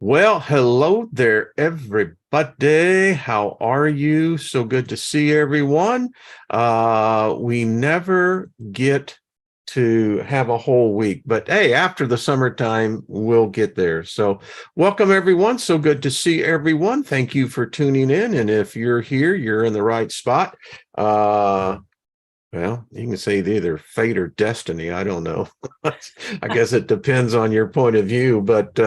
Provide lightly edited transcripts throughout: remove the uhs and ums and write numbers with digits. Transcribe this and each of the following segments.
Well, hello there, everybody. How are you? So good to see everyone. We never get to have a whole week, but hey, after the summertime, we'll get there. So, welcome everyone. So good to see everyone. Thank you for tuning in. And if you're here, you're in the right spot. Well, you can say either fate or destiny. I don't know. I guess it depends on your point of view. But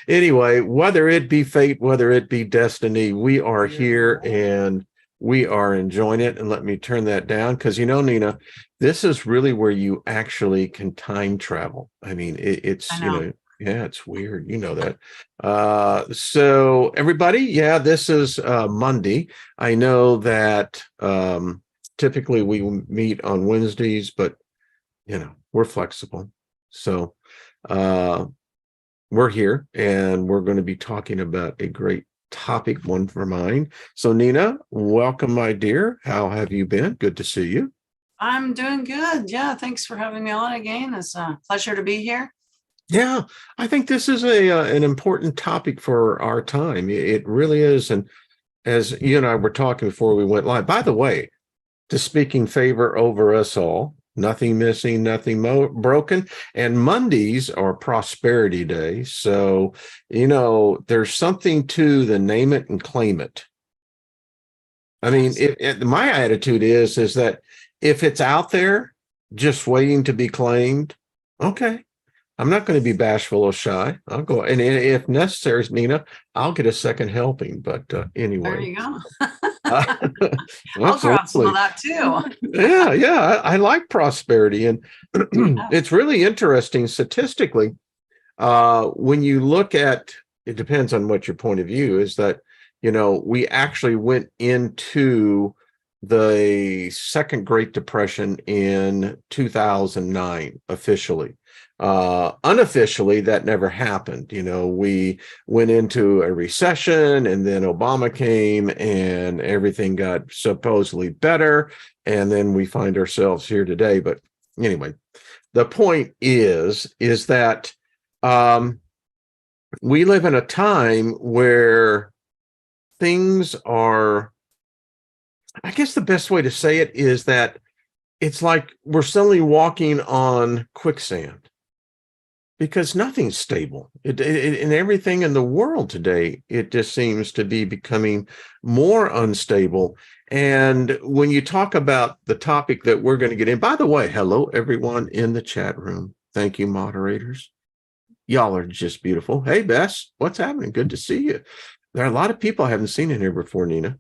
anyway, whether it be fate, whether it be destiny, we are here and we are enjoying it. And let me turn that down because, Nina, this is really where you actually can time travel. I mean, I it's, know. yeah, it's weird. You know that. So everybody, yeah, this is Monday. I know that typically we meet on Wednesdays, but we're flexible. So we're here and we're going to be talking about a great topic, one for mine. So Nina, welcome, my dear. How have you been? Good to see you. I'm doing good. Yeah, thanks for having me on again. It's a pleasure to be here. Yeah, I think this is a an important topic for our time. It really is. And as you and I were talking before we went live, by the way, to speaking favor over us all. Nothing missing, nothing broken. And Mondays are prosperity days. So, there's something to the name it and claim it. I mean, Yes. my attitude is that if it's out there just waiting to be claimed, okay, I'm not going to be bashful or shy. I'll go. And if necessary, Nina, I'll get a second helping. But There anyway. you go. Uh, I'll grab some of absolutely. that too. Yeah. I like prosperity. And Yeah. it's really interesting statistically. When you look at it, depends on what your point of view is that, we actually went into the Second Great Depression in 2009 officially. Unofficially, that never happened. We went into a recession and then Obama came and everything got supposedly better. And then we find ourselves here today. But anyway, the point is that um, we live in a time where things are, I guess the best way to say it is that it's like we're suddenly walking on quicksand because nothing's stable. And everything in the world today, it just seems to be becoming more unstable. And when you talk about the topic that we're going to get in, by the way, hello, everyone in the chat room. Thank you, moderators. Y'all are just beautiful. Hey, Bess, what's happening? Good to see you. There are a lot of people I haven't seen in here before, Nina.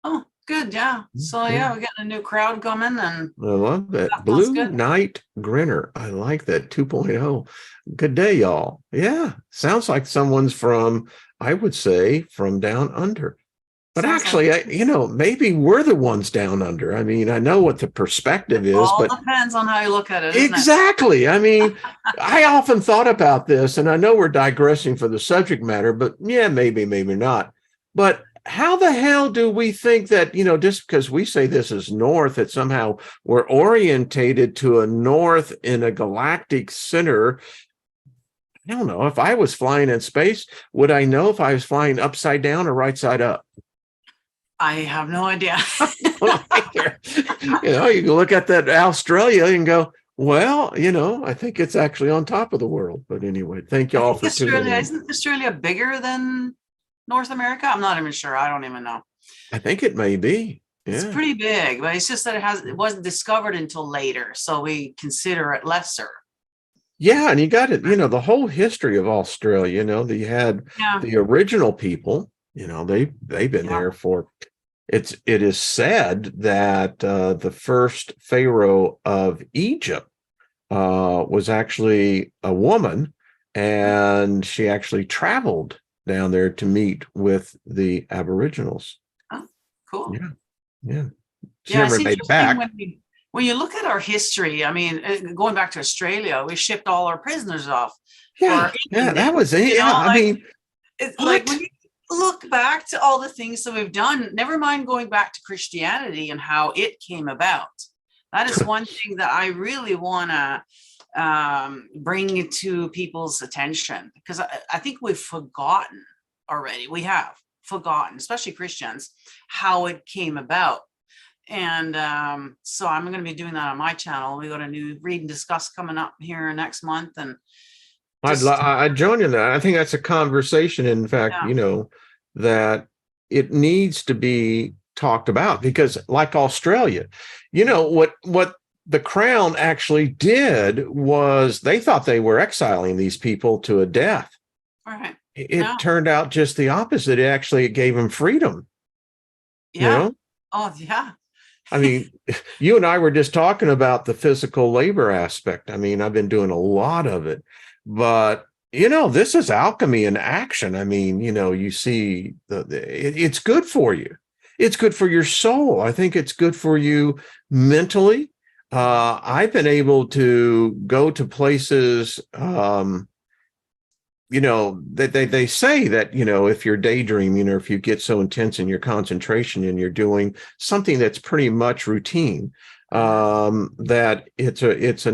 Oh, good. Yeah. So Yeah, yeah, we got a new crowd coming and I love that. that sounds Blue good. Night Grinner. I like that 2.0. Good day, y'all. Yeah, sounds like someone's from, I would say, from down under. But Sounds like actually, maybe we're the ones down under. I mean, I know what the perspective it is, all but depends on how you look at it, isn't it? exactly. I mean, I often thought about this, and I know we're digressing for the subject matter, but yeah, maybe not. But how the hell do we think that, just because we say this is north, that somehow we're orientated to a north in a galactic center? I don't know. If I was flying in space, would I know if I was flying upside down or right side up? I have no idea. You can look at that Australia and go, well, I think it's actually on top of the world. But anyway, thank I y'all think for tuning Australia, in. isn't Australia bigger than North America? I'm not even sure. I don't even know. I think it may be. It's Yeah. pretty big, but it's just that it wasn't discovered until later, so we consider it lesser. Yeah. And you got it, the whole history of Australia, that you had Yeah, the original people, they've been yeah. there for it is said that the first pharaoh of Egypt was actually a woman, and she actually traveled down there to meet with the Aboriginals. Oh, cool. Yeah, yeah. She Yeah, it's never made it interesting back. when you look at our history. I mean, going back to Australia, we shipped all our prisoners off Yeah, for yeah, England. that was it. Yeah, I Like mean, it's like when what? you look back to all the things that we've done, never mind going back to Christianity and how it came about. That is one thing that I really want to bring to people's attention because I think we've forgotten. already. We have forgotten, especially Christians, how it came about. And so I'm going to be doing that on my channel. We got a new read and discuss coming up here next month, and I'd join you in that. I think that's a conversation, in fact, yeah. that it needs to be talked about, because like Australia, what the Crown actually did was they thought they were exiling these people to a death. Right. It turned out just the opposite. It gave them freedom. Yeah. Oh, yeah. I mean, you and I were just talking about the physical labor aspect. I mean, I've been doing a lot of it, but this is alchemy in action. I mean, you see it's good for you. It's good for your soul. I think it's good for you mentally. I've been able to go to places, they say that, if you're daydreaming, or if you get so intense in your concentration and you're doing something that's pretty much routine, that it's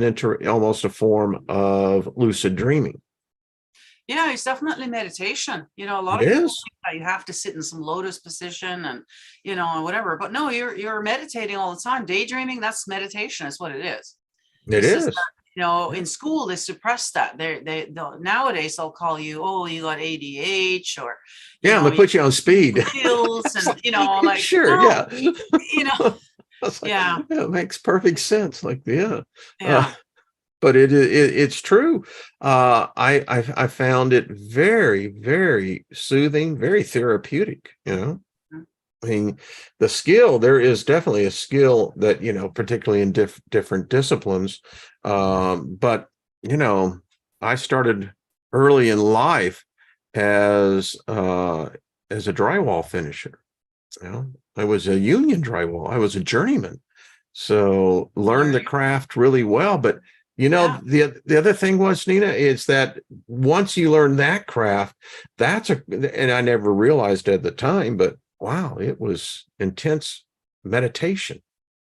almost a form of lucid dreaming. Yeah, it's definitely meditation. A lot It of people is. think that you have to sit in some lotus position and, and whatever. But no, you're meditating all the time. Daydreaming, that's meditation. Is what it is. It It's just is. that, in school they suppress that. Nowadays they'll call you, oh, you got ADH, or Yeah, I'm gonna put you on speed. pills, and like, sure, no, yeah. Yeah. It makes perfect sense. Like, yeah. Yeah. But it's true. I found it very, very soothing, very therapeutic. Mhm. I mean, there is definitely a skill that, particularly in different disciplines. But, I started early in life as a drywall finisher. I was a union drywall. I was a journeyman. So learned the craft really well. But, the other thing was, Nina, is that once you learn that craft, and I never realized at the time, but wow, it was intense meditation,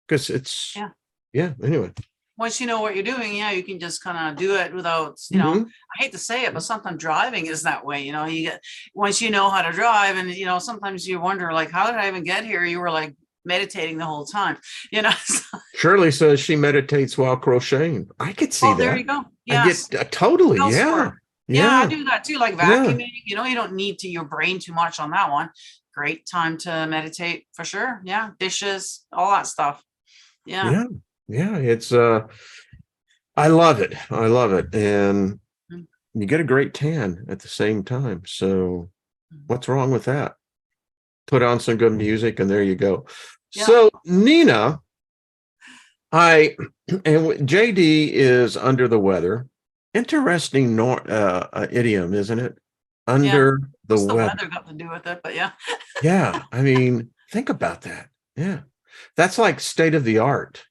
because anyway. Once you know what you're doing, you can just kind of do it without, Mm-hmm. I hate to say it, but sometimes driving is that way. Once you know how to drive, and, sometimes you wonder, like, how did I even get here? You were like meditating the whole time, Shirley says she meditates while crocheting. I could see that. There you go. I get totally. Yeah. Yeah, I do that too, like vacuuming. Yeah. You don't need your brain too much on that one. Great time to meditate for sure. Yeah, dishes, all that stuff. Yeah. It's I love it. And you get a great tan at the same time. So what's wrong with that? Put on some good music and there you go. Yeah. So Nina, and JD is under the weather. Interesting idiom, isn't it? Under the weather. The weather got to do with it, but yeah. Yeah, I mean, think about that. Yeah, that's like state of the art.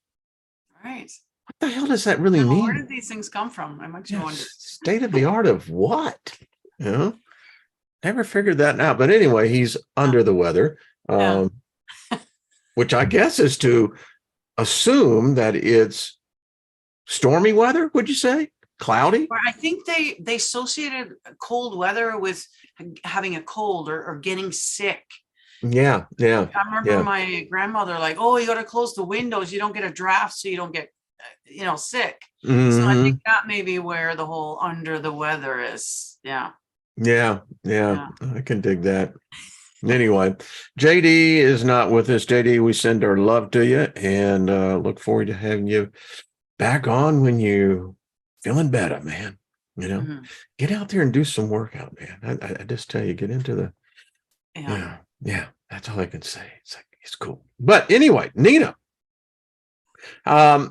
Right. What the hell does that really mean? Where did these things come from? I'm actually wondering. State of the art of what? Never figured that out. But anyway, he's under the weather, which I guess is to assume that it's stormy weather. Would you say cloudy? I think they associated cold weather with having a cold or getting sick. Yeah. I remember my grandmother, like, oh, you got to close the windows. You don't get a draft, so you don't get, sick. Mm-hmm. So I think that may be where the whole under the weather is. Yeah. I can dig that. Anyway, JD is not with us. JD, we send our love to you and look forward to having you back on when you're feeling better, man. Get out there and do some workout, man. I just tell you, get into the yeah, that's all I can say. It's like, it's cool. But anyway, Nina, our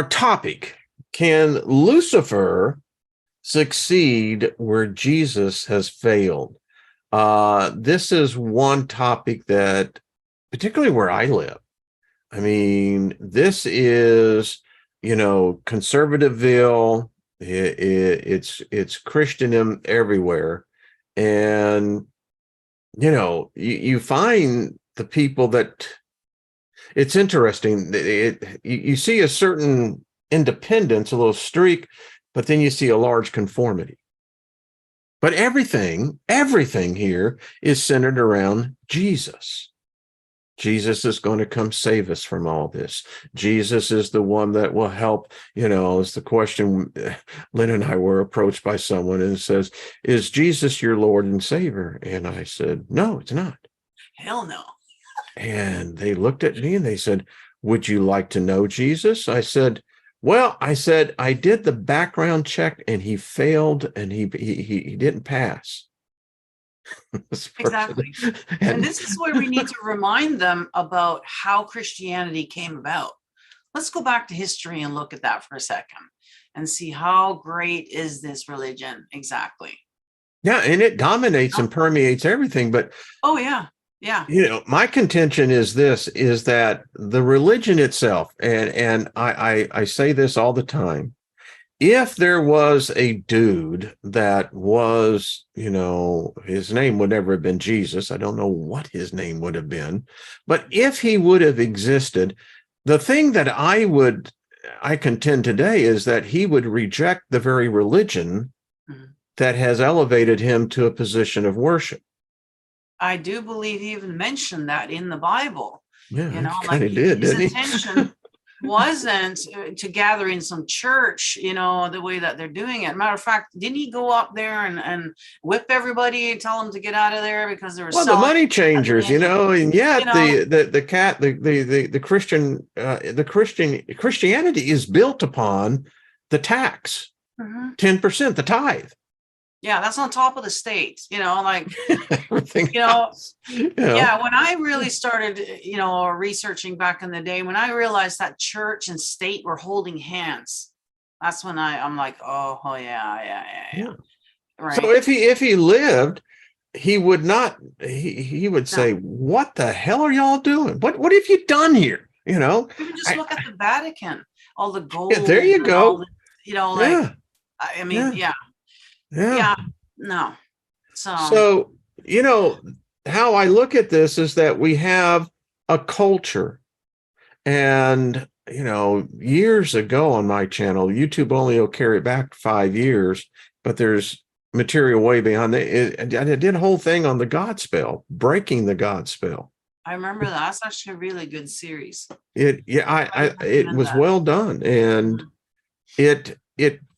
topic: can Lucifer succeed where Jesus has failed? This is one topic that, particularly where I live, I mean, this is, conservativeville. It's Christendom everywhere. And, you find the people that, it's interesting. You see a certain independence, a little streak, but then you see a large conformity. But everything here is centered around Jesus. Jesus is going to come save us from all this. Jesus is the one that will help. It's the question. Lynn and I were approached by someone and says, "Is Jesus your Lord and Savior?" And I said, "No, it's not." Hell no. And they looked at me and they said, "Would you like to know Jesus?" I said, I did the background check and he failed and he didn't pass. Exactly. And this is where we need to remind them about how Christianity came about. Let's go back to history and look at that for a second and see how great is this religion exactly. Yeah, and it dominates and permeates everything. But oh yeah, yeah. My contention is that the religion itself, and I say this all the time, if there was a dude that was, his name would never have been Jesus. I don't know what his name would have been, but if he would have existed, the thing that I contend today is that he would reject the very religion that has elevated him to a position of worship. I do believe he even mentioned that in the Bible. Yeah, kind of did, didn't he? His intention wasn't to gather in some church, the way that they're doing it. Matter of fact, didn't he go up there and whip everybody and tell them to get out of there because there was the money changers, and yet Christianity is built upon the tax, 10%, the tithe. Yeah, that's on top of the state, everything else. Yeah, when I really started, researching back in the day, when I realized that church and state were holding hands, that's when I'm like, oh yeah. Right. So if he lived, he would not. He would say, "What the hell are y'all doing? What have you done here?" Even just look at the Vatican, all the gold. Yeah, there you go. Yeah, no. So, how I look at this is that we have a culture. And, years ago on my channel, YouTube only will carry it back 5 years, but there's material way beyond it. I did a whole thing on the God spell, breaking the God spell. I remember that. That's actually a really good series. It was well done. And it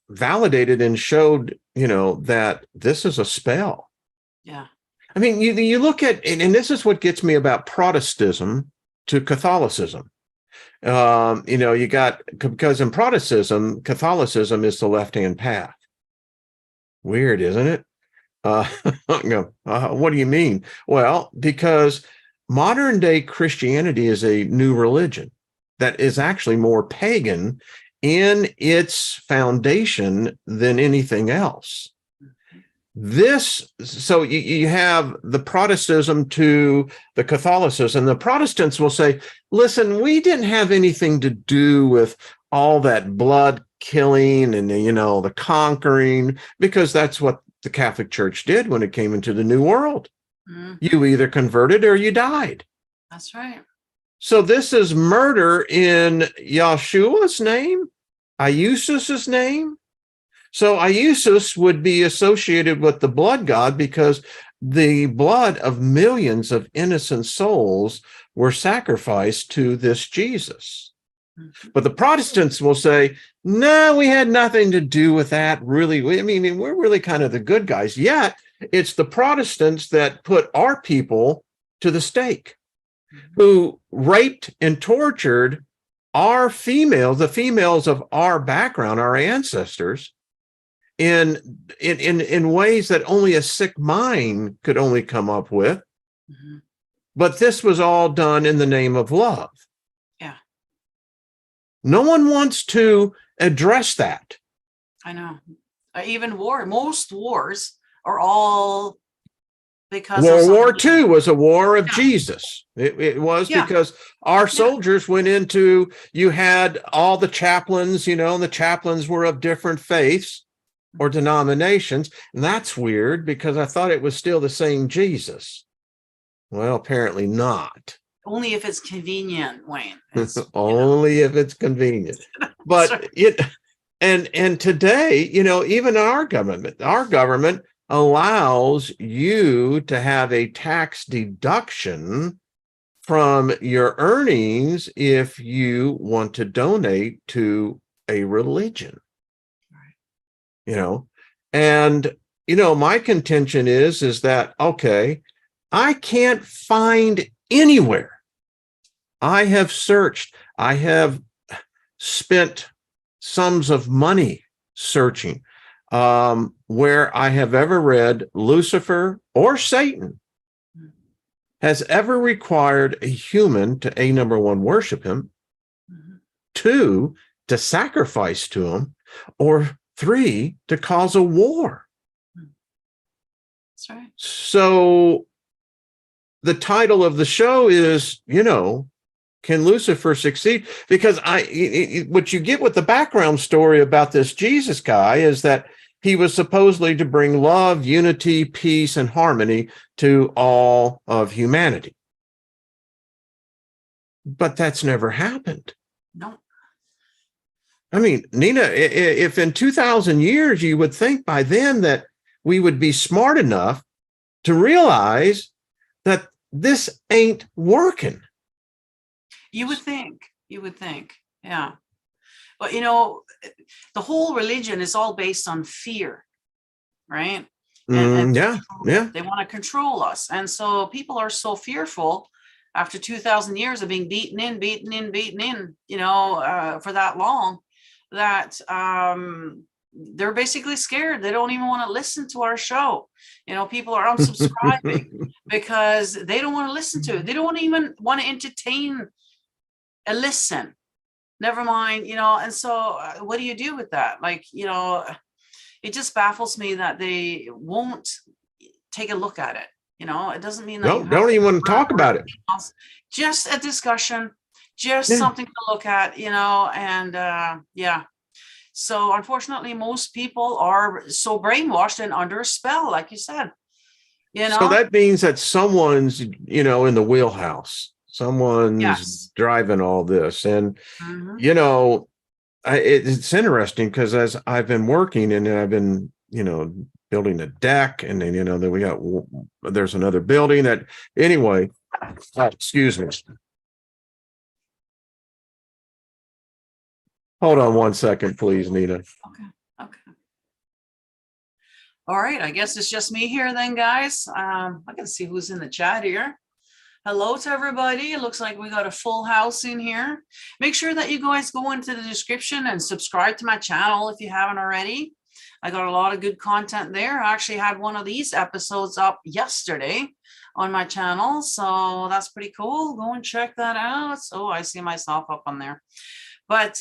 validated and showed, that this is a spell. Yeah. I mean, you look at, and this is what gets me about Protestantism to Catholicism. You got, because in Catholicism is the left-hand path. Weird, isn't it? What do you mean? Well, because modern day Christianity is a new religion that is actually more pagan in its foundation than anything else. So you have the Protestantism to the Catholicism. The Protestants will say, listen, we didn't have anything to do with all that blood killing and, the conquering, because that's what the Catholic Church did when it came into the New World. You either converted or you died. That's right. So this is murder in Yeshua's name, Iusus's name. So Iusus would be associated with the blood god because the blood of millions of innocent souls were sacrificed to this Jesus. But the Protestants will say, no, we had nothing to do with that, really. I mean, we're really kind of the good guys. Yet it's the Protestants that put our people to the stake, who raped and tortured our females, the females of our background, our ancestors, in ways that only a sick mind could only come up with. But this was all done in the name of love. Yeah. No one wants to address that. I know. Even most wars are all because World War II was a war of Jesus. It was because our soldiers went into, you had all the chaplains, and the chaplains were of different faiths or denominations. And that's weird because I thought it was still the same Jesus. Well, apparently not. Only if it's convenient, Wayne. Only if it's convenient. But and today, even our government allows you to have a tax deduction from your earnings if you want to donate to a religion. You know, and my contention is that, okay, I can't find anywhere. I have searched, I have spent sums of money searching, where I have ever read Lucifer or Satan has ever required a human to, a, number one, worship him, two, to sacrifice to him, or three, to cause a war. That's right. So the title of the show is, can Lucifer succeed? Because what you get with the background story about this Jesus guy is that he was supposedly to bring love, unity, peace, and harmony to all of humanity. But that's never happened. No. I mean, Nina, if in 2,000 years, you would think by then that we would be smart enough to realize that this ain't working. You would think. Yeah. But the whole religion is all based on fear, right? And Yeah. They want to control us. And so people are so fearful after 2,000 years of being beaten in, for that long, that they're basically scared. They don't even want to listen to our show. People are unsubscribing because they don't want to listen to it. They don't even want to entertain a listen. Never mind, and so what do you do with that? It just baffles me that they won't take a look at it. It doesn't mean that No, don't even want to talk about it. Just a discussion, just something to look at, and yeah. So unfortunately, most people are so brainwashed and under a spell, like you said. So that means that someone's, in the wheelhouse. Someone's driving all this. And, it's interesting because as I've been working and I've been, building a deck, and then, then there's another building that, anyway, excuse me. Hold on one second, please, Nina. Okay. All right. I guess it's just me here then, guys. I can see who's in the chat here. Hello to everybody. It looks like we got a full house in here. Make sure that you guys go into the description and subscribe to my channel if you haven't already. I got a lot of good content there. I actually had one of these episodes up yesterday on my channel, so that's pretty cool. Go and check that out. So I see myself up on there. But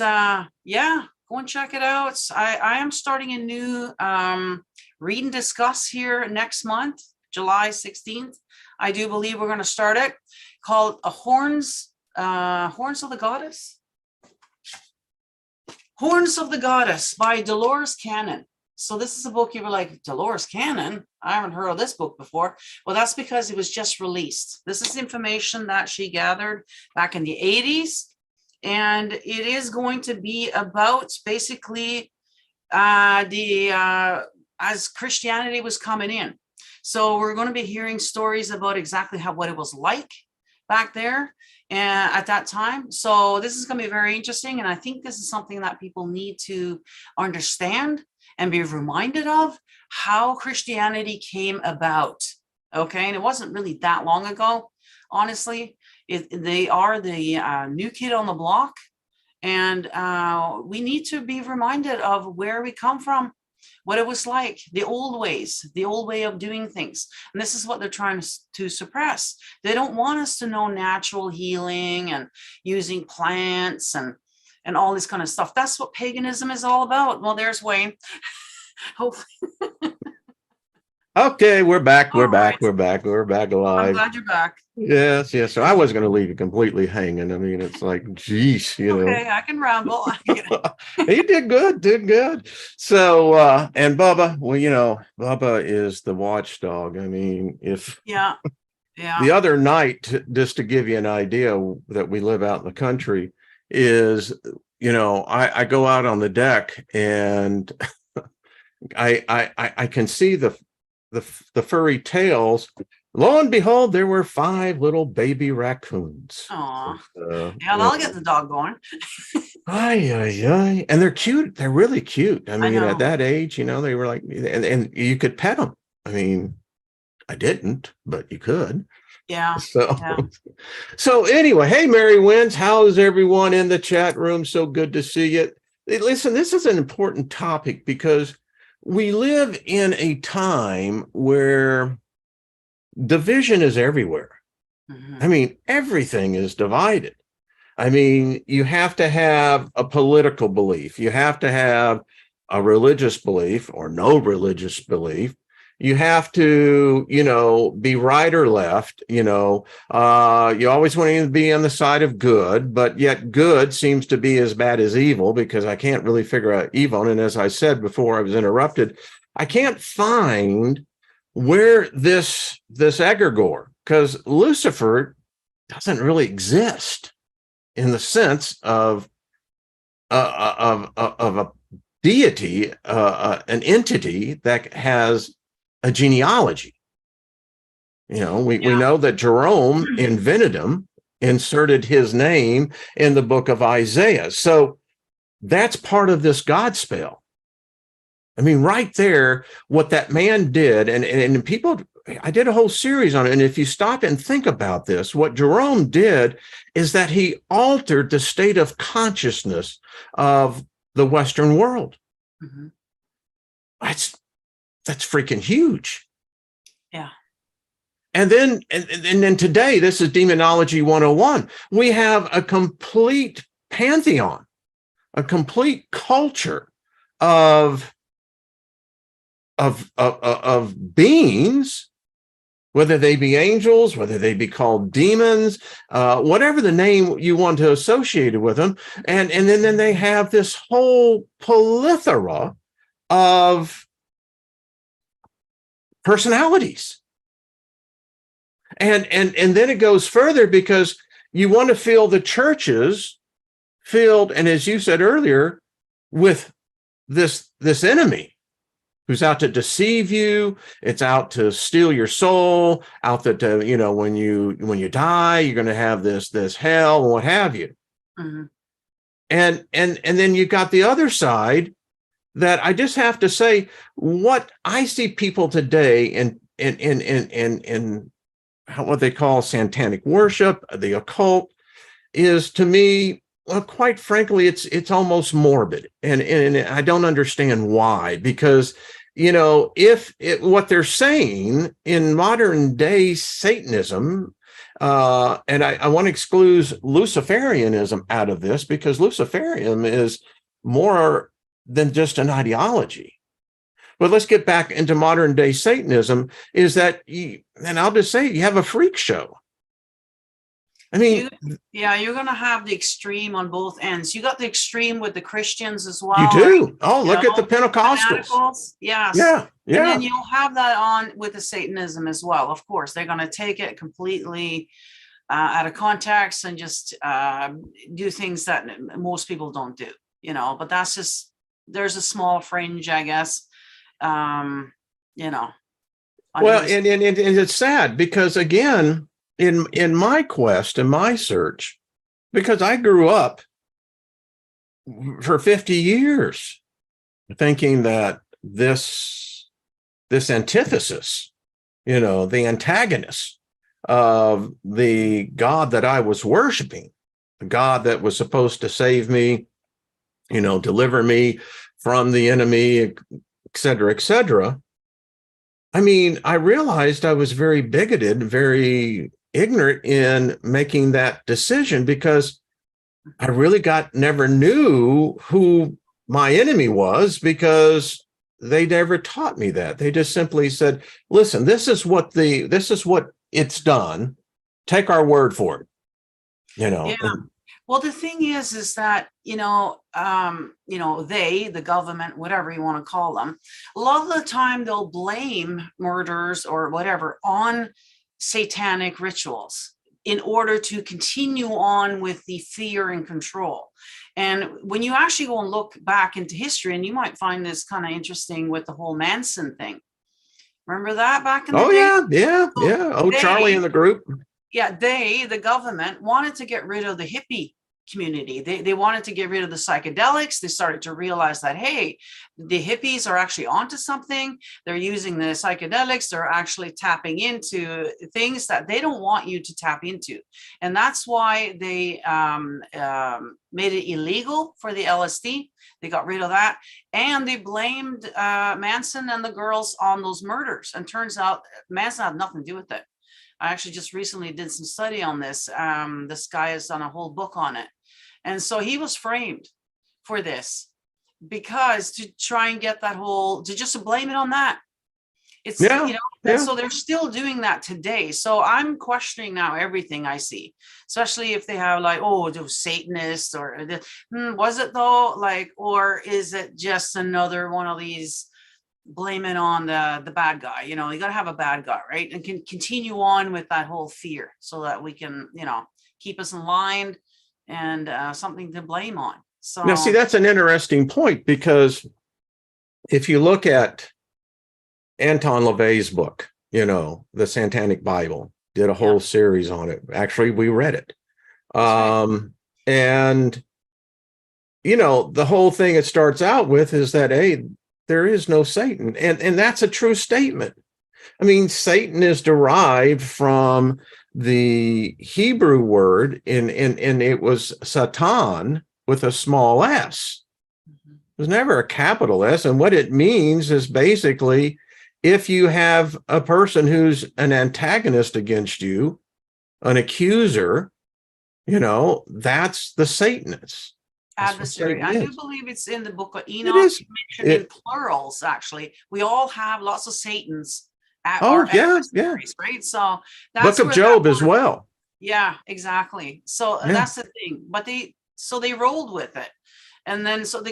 yeah, go and check it out. I am starting a new read and discuss here next month, July 16th. I do believe we're going to start it, called Horns of the Goddess. Horns of the Goddess by Dolores Cannon. So this is a book you were like, Dolores Cannon? I haven't heard of this book before. Well, that's because it was just released. This is information that she gathered back in the 80s. And it is going to be about basically as Christianity was coming in. So we're going to be hearing stories about exactly what it was like back there and at that time. So this is going to be very interesting. And I think this is something that people need to understand and be reminded of, how Christianity came about. Okay. And it wasn't really that long ago, honestly. They are the new kid on the block. And we need to be reminded of where we come from, what it was like, the old ways, the old way of doing things. And this is what they're trying to suppress. They don't want us to know natural healing and using plants and all this kind of stuff. That's what paganism is all about. Well, there's Wayne. Hopefully. Okay, we're back. We're back. Right. We're back alive. I'm glad you're back. Yes. So I was going to leave you completely hanging. I mean, it's like, geez, Okay, I can ramble. He did good. So, and Bubba, well, Bubba is the watchdog. I mean, Yeah. The other night, just to give you an idea that we live out in the country, is, I go out on the deck and I can see the furry tails, lo and behold, there were 5 little baby raccoons. Oh, yeah, You I'll get know, the dog going. ay, ay, ay. And they're cute. They're really cute. I I mean, at know. that age, they were like, and you could pet them. I mean, I didn't, but you could. Yeah. So, Yeah. so anyway, hey, Mary Wins, how's everyone in the chat room? So good to see you. Hey, listen, this is an important topic because we live in a time where division is everywhere. I Mhm. mean, everything is divided. I mean, you have to have a political belief. You have to have a religious belief or no religious belief. You have to, be right or left. You always want to be on the side of good, but yet good seems to be as bad as evil because I can't really figure out evil. And as I said before I was interrupted, I can't find where this egregore, because Lucifer doesn't really exist in the sense of a deity, an entity that has a genealogy. We know that Jerome invented him, inserted his name in the book of Isaiah. So that's part of this God spell. I mean, right there, what that man did, and people, I did a whole series on it. And if you stop and think about this, what Jerome did is that he altered the state of consciousness of the Western world. Mhm. That's freaking huge. Yeah. And then today, this is Demonology 101. We have a complete pantheon, a complete culture of beings, whether they be angels, whether they be called demons, whatever the name you want to associate it with them. And then they have this whole plethora of personalities. And then it goes further because you want to fill the churches filled, and as you said earlier, with this enemy who's out to deceive you. It's out to steal your soul, out that when you die, you're going to have this hell and what have you. Mhm. And then you got the other side that I just have to say, what I see people today in what they call satanic worship, the occult, is to me, well, quite frankly, it's almost morbid, and I don't understand why. Because if what they're saying in modern day Satanism, and I want to exclude Luciferianism out of this because Luciferianism is more than just an ideology. But let's get back into modern day Satanism. Is that and I'll just say you have a freak show. I mean, You're going to have the extreme on both ends. You got the extreme with the Christians as you well, right? do. Oh, look at the Pentecostals. Fanaticals, yes. Yeah, And then yeah. you'll have that on with the Satanism as well. Of course, they're going to take it completely out of context and just do things that most people don't do, but that's just, there's a small fringe, I guess. On Well, either and it's sad because again, in my quest, in my search, because I grew up for 50 years thinking that this antithesis, the antagonist of the God that I was worshiping, the God that was supposed to save me, deliver me from the enemy, et cetera, et cetera. I mean, I realized I was very bigoted, very ignorant in making that decision because I really never knew who my enemy was because they never taught me that. They just simply said, listen, this is what it's done. Take our word for it. Yeah. Well, the thing is that, the government, whatever you want to call them, a lot of the time they'll blame murders or whatever on satanic rituals in order to continue on with the fear and control. And when you actually go and look back into history, and you might find this kind of interesting with the whole Manson thing, Remember that back in the Oh day? yeah, yeah, So yeah. Oh, Charlie in the group. the government wanted to get rid of the hippie community. They wanted to get rid of the psychedelics. They started to realize that, hey, the hippies are actually onto something. They're using the psychedelics. They're actually tapping into things that they don't want you to tap into. And that's why they made it illegal for the LSD. They got rid of that. And they blamed Manson and the girls on those murders. And turns out Manson had nothing to do with it. I actually just recently did some study on this. This guy has done a whole book on it. And so he was framed for this because to try and get that whole, to just blame it on that. It's, Yeah, you know, and yeah. so they're still doing that today. So I'm questioning now everything I see, especially if they have like, oh, those Satanists or was it though? Like, or is it just another one of these blame it on the bad guy? You know, you got to have a bad guy, right? And can continue on with that whole fear so that we can, you know, keep us in line and something to blame on. So Now, see, that's an interesting point, because if you look at Anton LaVey's book, you know, the Satanic Bible, did a whole series on it. Actually, we read it. right. And, you know, the whole thing it starts out with is that, hey, there is no Satan. And that's a true statement. I mean, Satan is derived from the Hebrew word, and it was Satan with a small s. Mhm. It was never a capital S. And what it means is basically, if you have a person who's an antagonist against you, an accuser, you know, that's the Satanist. That's what Adversary. Satan I do is. believe it's in the book of It Enoch. is. You mentioned in It. plurals, actually. We all have lots of Satans at Oh our yeah, yeah. adversaries, right? So Book that's of where that Job as word, well. yeah, exactly. So Yeah. that's the thing. But they rolled with it. And then so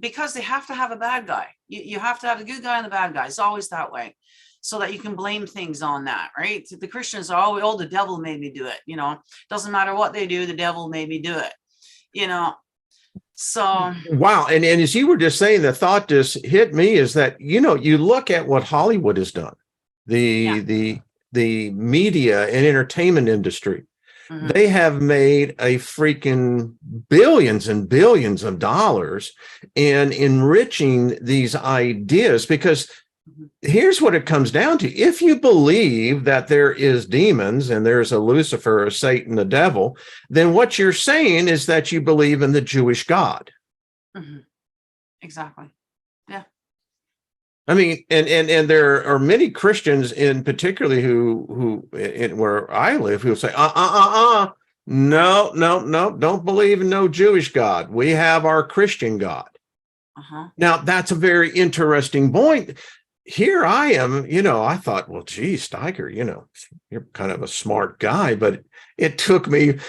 because they have to have a bad guy. You have to have a good guy and the bad guy. It's always that way. So that you can blame things on that, right? The Christians are always, oh, the devil made me do it. You know, doesn't matter what they do, the devil made me do it. You know, so Wow. And as you were just saying, the thought just hit me is that, you know, you look at what Hollywood has done, yeah. the media and entertainment industry. Mhm. They have made a freaking billions and billions of dollars in enriching these ideas, because Mhm. here's what it comes down to. If you believe that there is demons and there's a Lucifer, a Satan, a devil, then what you're saying is that you believe in the Jewish God. Mhm. Exactly. Yeah. I mean, and there are many Christians in particularly where I live who say, no, no, no, don't believe in no Jewish God. We have our Christian God. Uh-huh. Now, that's a very interesting point. Here I am, you know, I thought, well, gee, Steiger, you know, you're kind of a smart guy, but it took me,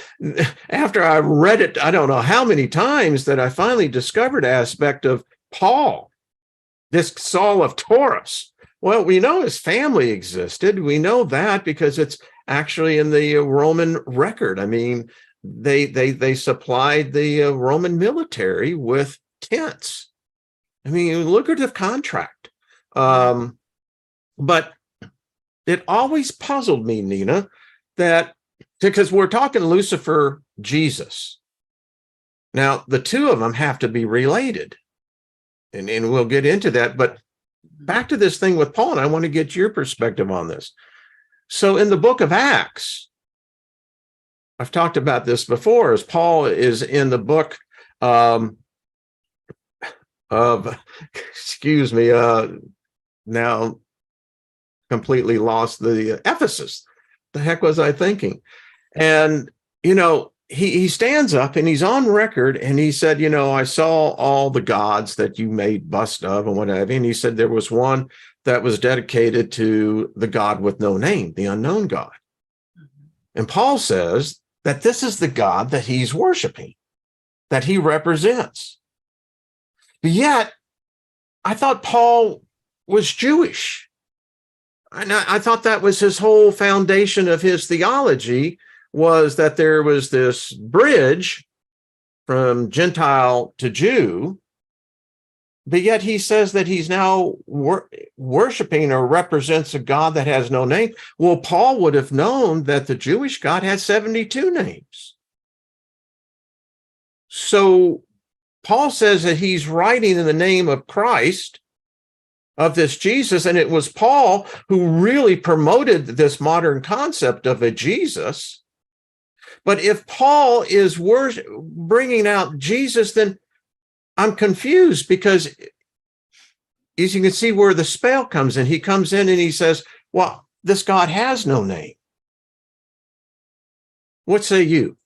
after I read it, I don't know how many times, that I finally discovered aspect of Paul, this Saul of Taurus. Well, we know his family existed. We know that because it's actually in the Roman record. I mean, they supplied the Roman military with tents. I mean, a lucrative contract. Yeah. But it always puzzled me, Nina, that because we're talking Lucifer, Jesus. Now, the two of them have to be related, and we'll get into that. But Mhm. back to this thing with Paul, and I want to get your perspective on this. So in the book of Acts, I've talked about this before, as Paul is in the book of, excuse me, now completely lost the Ephesus. The heck was I thinking? And, you know, he stands up and he's on record and he said, you know, I saw all the gods that you made bust of and whatever. And he said there was one that was dedicated to the God with no name, the unknown God. Mhm. And Paul says that this is the God that he's worshiping, that he represents. But yet, I thought Paul was Jewish. And I thought that was his whole foundation of his theology, was that there was this bridge from Gentile to Jew, but yet he says that he's now worshiping or represents a God that has no name. Well, Paul would have known that the Jewish God had 72 names. So Paul says that he's writing in the name of Christ, of this Jesus, and it was Paul who really promoted this modern concept of a Jesus. But if Paul is bringing out Jesus, then I'm confused, because as you can see where the spell comes in, he comes in and he says, well, this God has no name. What say you?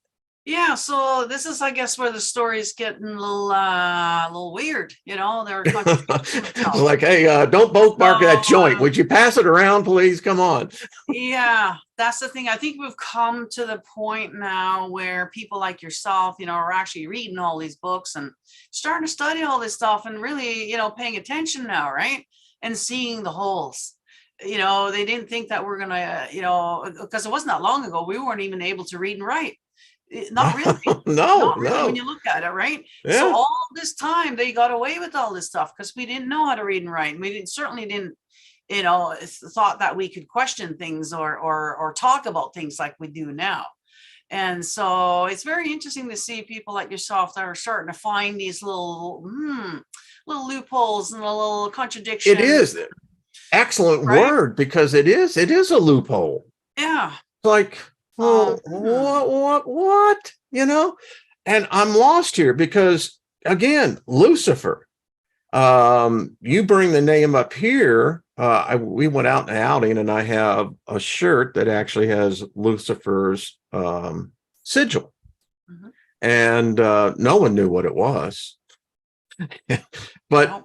Yeah, so this is, I guess, where the story's getting a little weird. You know, they're contradicting themselves. Like, hey, don't both bark at that joint. Would you pass it around, please? Come on. Yeah, that's the thing. I think we've come to the point now where people like yourself, you know, are actually reading all these books and starting to study all this stuff and really, you know, paying attention now, right? And seeing the holes. You know, they didn't think that we're gonna, you know, because it wasn't that long ago, we weren't even able to read and write. Not really. Not really when you look at it, right? Yeah. So all this time they got away with all this stuff because we didn't know how to read and write. And we certainly didn't, you know, thought that we could question things or talk about things like we do now. And so it's very interesting to see people like yourself that are starting to find these little loopholes and a little contradictions. It is excellent word, because it is a loophole. Yeah. Like, oh, what, you know? And I'm lost here because, again, Lucifer, you bring the name up here. We went out and outing, and I have a shirt that actually has Lucifer's sigil. Mm-hmm. And no one knew what it was. But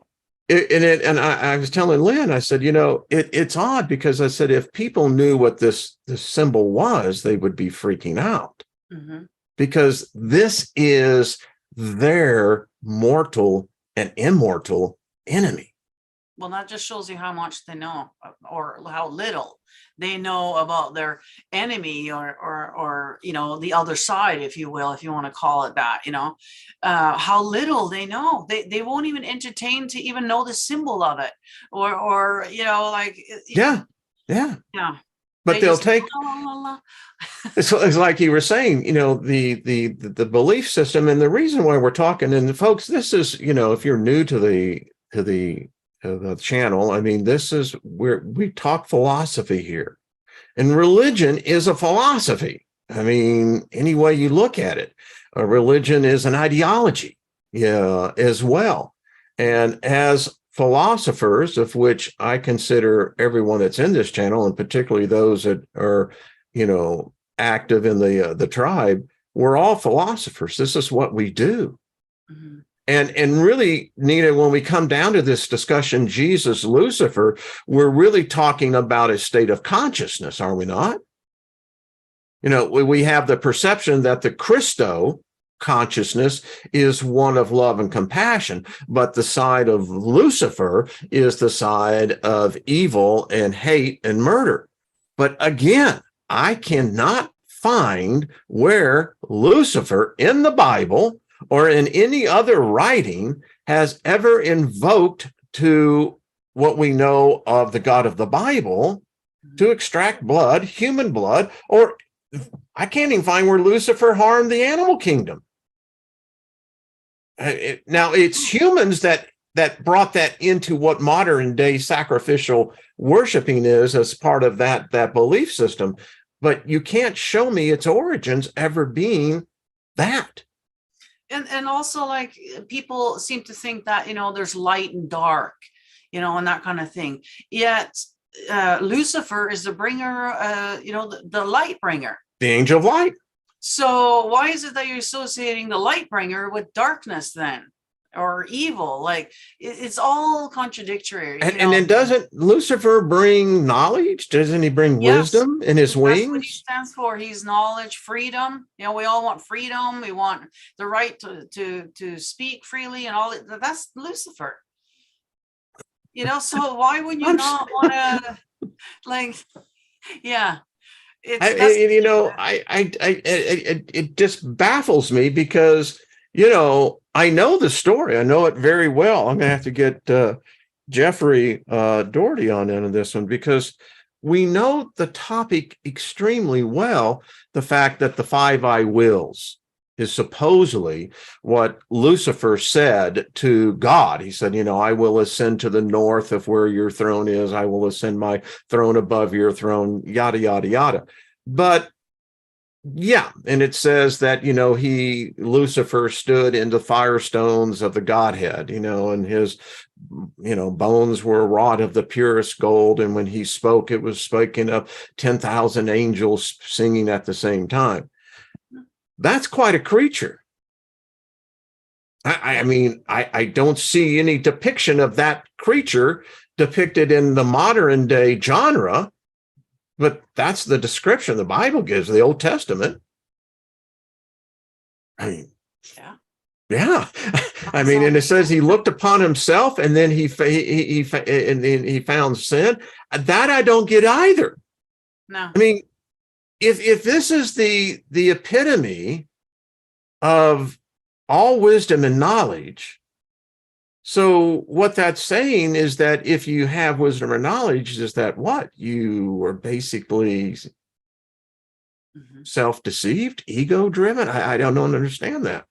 I was telling Lynn, I said, you know, it's odd, because I said, if people knew what this symbol was, they would be freaking out. Mm-hmm. Because this is their mortal and immortal enemy. Well, that just shows you how much they know, or how little they know about their enemy, or you know, the other side, if you will, if you want to call it that. You know, how little they know. They won't even entertain to even know the symbol of it, or you know, like yeah. But they'll take. It's like you were saying, you know, the belief system, and the reason why we're talking. And folks, this is, you know, if you're new to the channel, I mean, this is where we talk philosophy here, and religion is a philosophy. I mean, any way you look at it, a religion is an ideology, yeah, as well. And as philosophers, of which I consider everyone that's in this channel, and particularly those that are, you know, active in the tribe, we're all philosophers. This is what we do. Mm-hmm. And really, Nina, when we come down to this discussion, Jesus, Lucifer, we're really talking about a state of consciousness, are we not? You know, we have the perception that the Christo consciousness is one of love and compassion, but the side of Lucifer is the side of evil and hate and murder. But again, I cannot find where Lucifer in the Bible or in any other writing has ever invoked to what we know of the God of the Bible to extract blood, human blood, or I can't even find where Lucifer harmed the animal kingdom. Now, it's humans that brought that into what modern day sacrificial worshiping is as part of that belief system. But you can't show me its origins ever being that. And also, like, people seem to think that, you know, there's light and dark, you know, and that kind of thing. Yet Lucifer is the bringer, you know, the light bringer. The angel of light. So why is it that you're associating the light bringer with darkness then, or evil? Like, it's all contradictory. And then doesn't Lucifer bring knowledge? Doesn't he bring wisdom in his wings? That's what he stands for. He's knowledge, freedom. You know, we all want freedom. We want the right to speak freely and all. That's Lucifer. You know, so why would you not want to, like, yeah. It just baffles me because, you know, I know the story. I know it very well. I'm going to have to get Jeffrey Doherty on into this one, because we know the topic extremely well. The fact that the five I wills is supposedly what Lucifer said to God. He said, I will ascend to the north of where your throne is. I will ascend my throne above your throne, yada, yada, yada. But yeah, and it says that, Lucifer stood in the firestones of the Godhead, and his, bones were wrought of the purest gold. And when he spoke, it was speaking of 10,000 angels singing at the same time. That's quite a creature. I mean, I don't see any depiction of that creature depicted in the modern day genre. But that's the description the Bible gives, the Old Testament. I mean, yeah. I mean, and it says he looked upon himself, and then he found sin. That I don't get either. No. I mean, if this is the epitome of all wisdom and knowledge, so what that's saying is that if you have wisdom or knowledge, is that what? You are basically self-deceived, ego-driven? I don't understand that.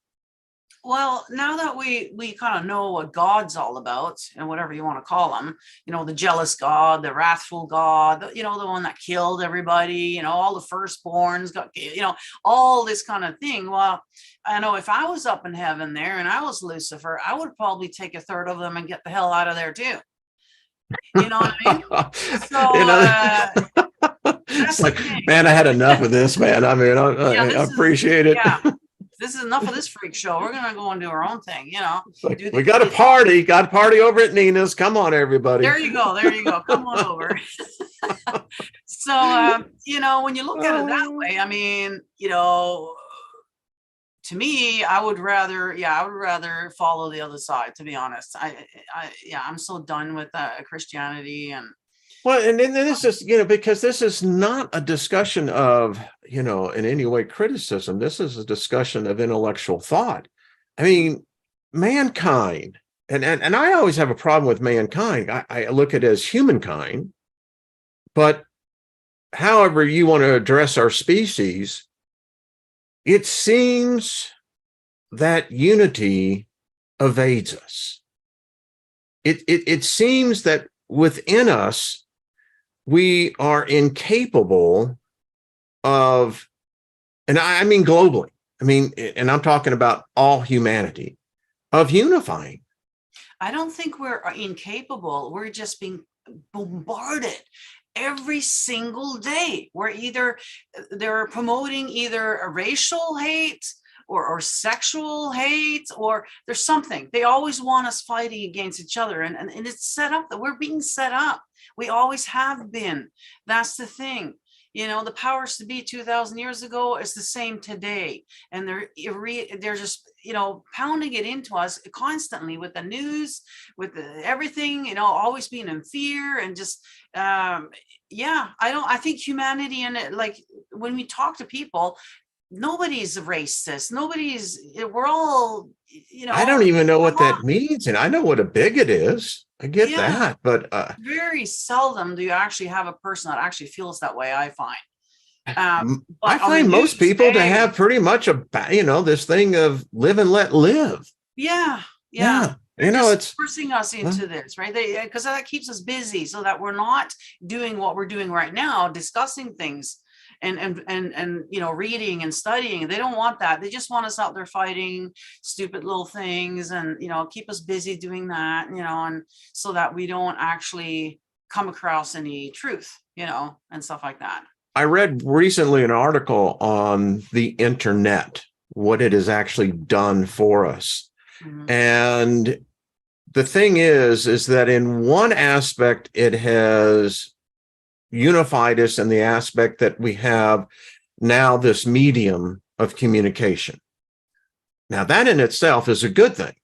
Well, now that we kind of know what God's all about, and whatever you want to call him, the jealous God, the wrathful God, the one that killed everybody, all the firstborns got, all this kind of thing. Well, I know if I was up in heaven there and I was Lucifer, I would probably take a third of them and get the hell out of there too. You know what I mean? So it's like, man, I had enough of this, man. I mean, I appreciate it. Yeah. This is enough of this freak show. We're gonna go and do our own thing, Like, we got a party over at Nina's. Come on, everybody. There you go. Come on over. So when you look at it that way, I mean, to me, I would rather follow the other side, to be honest. I'm so done with Christianity. And well, and then this is, because this is not a discussion of, in any way criticism. This is a discussion of intellectual thought. I mean, mankind, and I always have a problem with mankind. I look at it as humankind, but however you want to address our species, it seems that unity evades us. It seems that within us, we are incapable of, and I mean globally, and I'm talking about all humanity, of unifying. I don't think we're incapable. We're just being bombarded every single day. They're promoting either a racial hate or sexual hate, or there's something. They always want us fighting against each other. And it's set up that we're being set up. We always have been. That's the thing. The powers to be 2,000 years ago is the same today. And they're just, pounding it into us constantly with the news, with everything, always being in fear and just, I think humanity, and like when we talk to people, nobody's racist. We're all, I don't even know what that means. And I know what a bigot is. I get that, but very seldom do you actually have a person that actually feels that way, I find. I find most people to have pretty much this thing of live and let live. Yeah. It's forcing us into this, right? Because that keeps us busy, so that we're not doing what we're doing right now, discussing things and reading and studying. They don't want that. They just want us out there fighting stupid little things and keep us busy doing that, and so that we don't actually come across any truth, and stuff like that. I read recently an article on the internet, what it has actually done for us. Mm-hmm. And the thing is that in one aspect, it has unified us in the aspect that we have now this medium of communication. Now, that in itself is a good thing.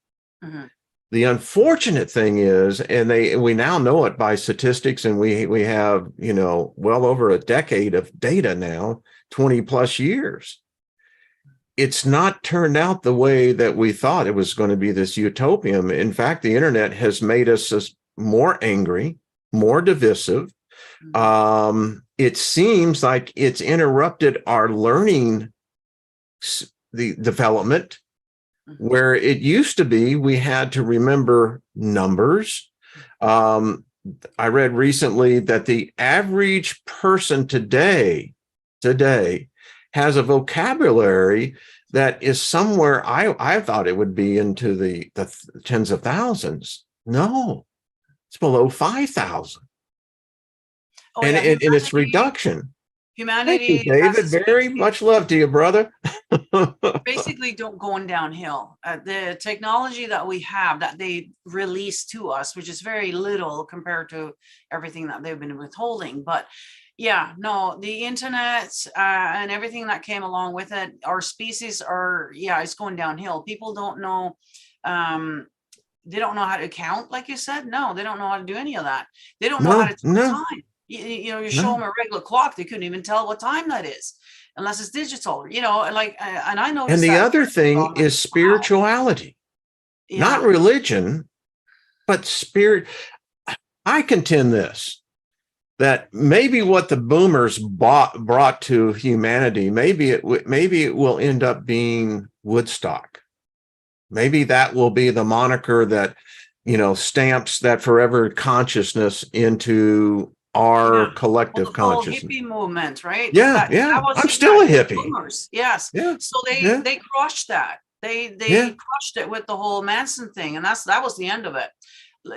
Mm-hmm. The unfortunate thing is, and we now know it by statistics, and we have, well over a decade of data now, 20 plus years. it's not turned out the way that we thought it was going to be, this utopian. In fact, the internet has made us more angry, more divisive. It seems like it's interrupted our learning, the development, where it used to be we had to remember numbers. I read recently that the average person today has a vocabulary that is somewhere, I thought it would be into the tens of thousands. No, it's below 5,000. Oh, And yeah, in its reduction. Thank you, humanity David. Very much love to you, brother. basically going downhill. The technology that we have that they released to us, which is very little compared to everything that they've been withholding. But yeah, no, the internet and everything that came along with it, our species are, yeah, it's going downhill. People don't know. They don't know how to count, like you said. No, they don't know how to do any of that. They don't know how to tell time. You know, you show them a regular clock, they couldn't even tell what time that is unless it's digital, you know, like, and I noticed. And the that other thing is spirituality, not religion, but spirit. I contend this, that maybe what the boomers brought to humanity, maybe it will end up being Woodstock. Maybe that will be the moniker that, you know, stamps that forever consciousness into our collective consciousness. Hippie movement, right? Yeah, that was I'm still a hippie. Boomers. Yes. Yeah. So they crushed that. They crushed it with the whole Manson thing, and that was the end of it.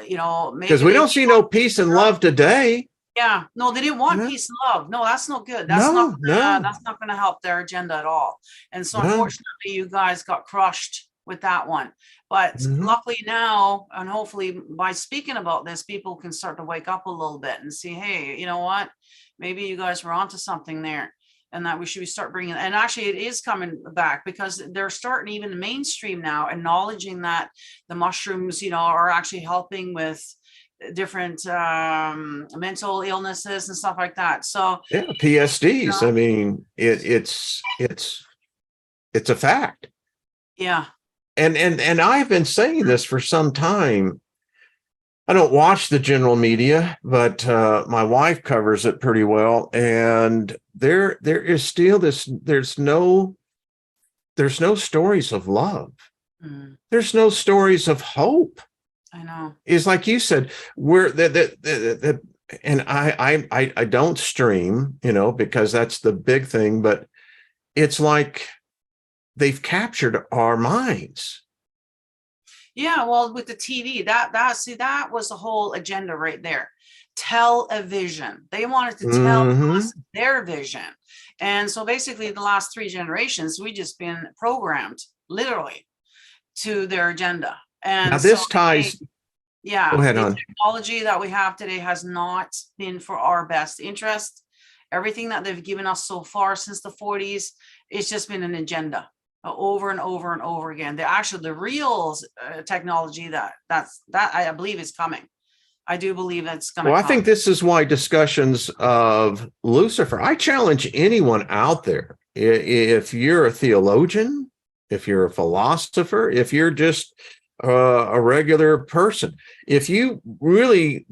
You know, because we don't see no peace and love today. Yeah, no, they didn't want peace and love. No, that's not good. That's not gonna help their agenda at all. And so unfortunately, you guys got crushed with that one. But luckily now, and hopefully by speaking about this, people can start to wake up a little bit and see, hey, you know what, maybe you guys were onto something there, and that we should start bringing, and actually it is coming back, because they're starting, even the mainstream now, acknowledging that the mushrooms, you know, are actually helping with different mental illnesses and stuff like that. So yeah, PSDs. I mean, it's a fact. Yeah. And I've been saying this for some time. I don't watch the general media, but my wife covers it pretty well. And there is still this, there's no stories of love. There's no stories of hope. I know. It's like you said, we're and I don't stream, you know, because that's the big thing, but it's like they've captured our minds. Yeah, well, with the TV, that was the whole agenda right there. Television. They wanted to tell us their vision. And so basically the last 3 generations, we just been programmed literally to their agenda. And now this ties. Go ahead, the technology that we have today has not been for our best interest. Everything that they've given us so far since the 40s, it's just been an agenda over and over and over again. The real technology that I believe is coming. I do believe that's going to come. I think this is why discussions of Lucifer, I challenge anyone out there, if you're a theologian, if you're a philosopher, if you're just a regular person, if you really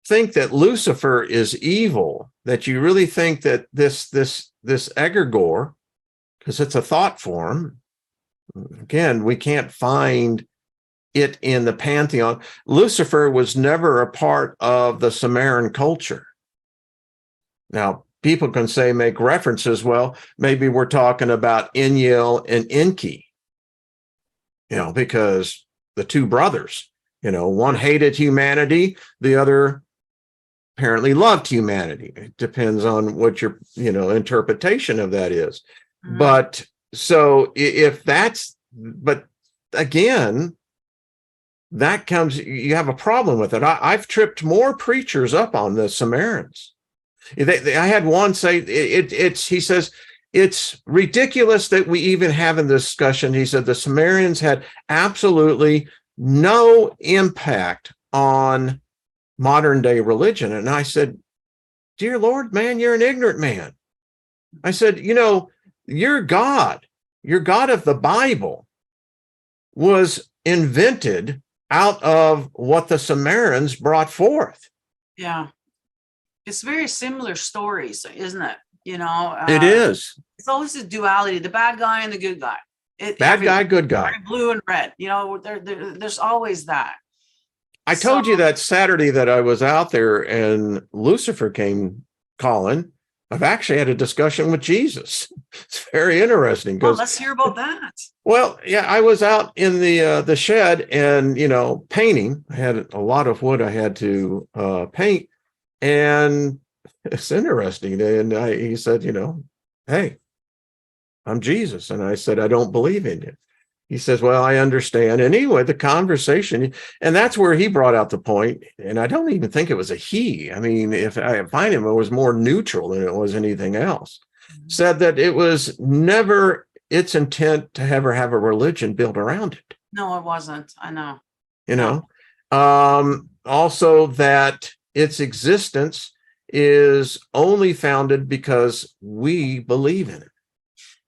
think that Lucifer is evil, that you really think that this egregore, because it's a thought form, again, we can't find it in the pantheon. Lucifer was never a part of the Sumerian culture. Now, people can say, make references, well, maybe we're talking about Enlil and Enki, you know, because the 2 brothers, you know, one hated humanity, the other apparently loved humanity. It depends on what your, you know, interpretation of that is. But so if that's, but again, that comes, you have a problem with it. I've tripped more preachers up on the Sumerians. I had one say he says, it's ridiculous that we even have in this discussion. He said the Sumerians had absolutely no impact on modern day religion. And I said, dear Lord, man, you're an ignorant man. I said, you know, you're God. your God of the Bible was invented out of what the Samaritans brought forth. Yeah. It's very similar stories, isn't it? It is. It's always a duality, the bad guy and the good guy. Bad guy, good guy. Blue and red, there's always that. I told you that Saturday that I was out there and Lucifer came calling. I've actually had a discussion with Jesus. It's very interesting. Well, let's hear about that. Well, yeah, I was out in the shed and, painting. I had a lot of wood I had to paint. And it's interesting. And he said, hey, I'm Jesus. And I said, I don't believe in you. He says, well, I understand. And anyway, the conversation, and that's where he brought out the point. And I don't even think it was a he. I mean, if I find him, it was more neutral than it was anything else. Said that it was never its intent to ever have a religion built around it. No, it wasn't. I know. Also that its existence is only founded because we believe in it.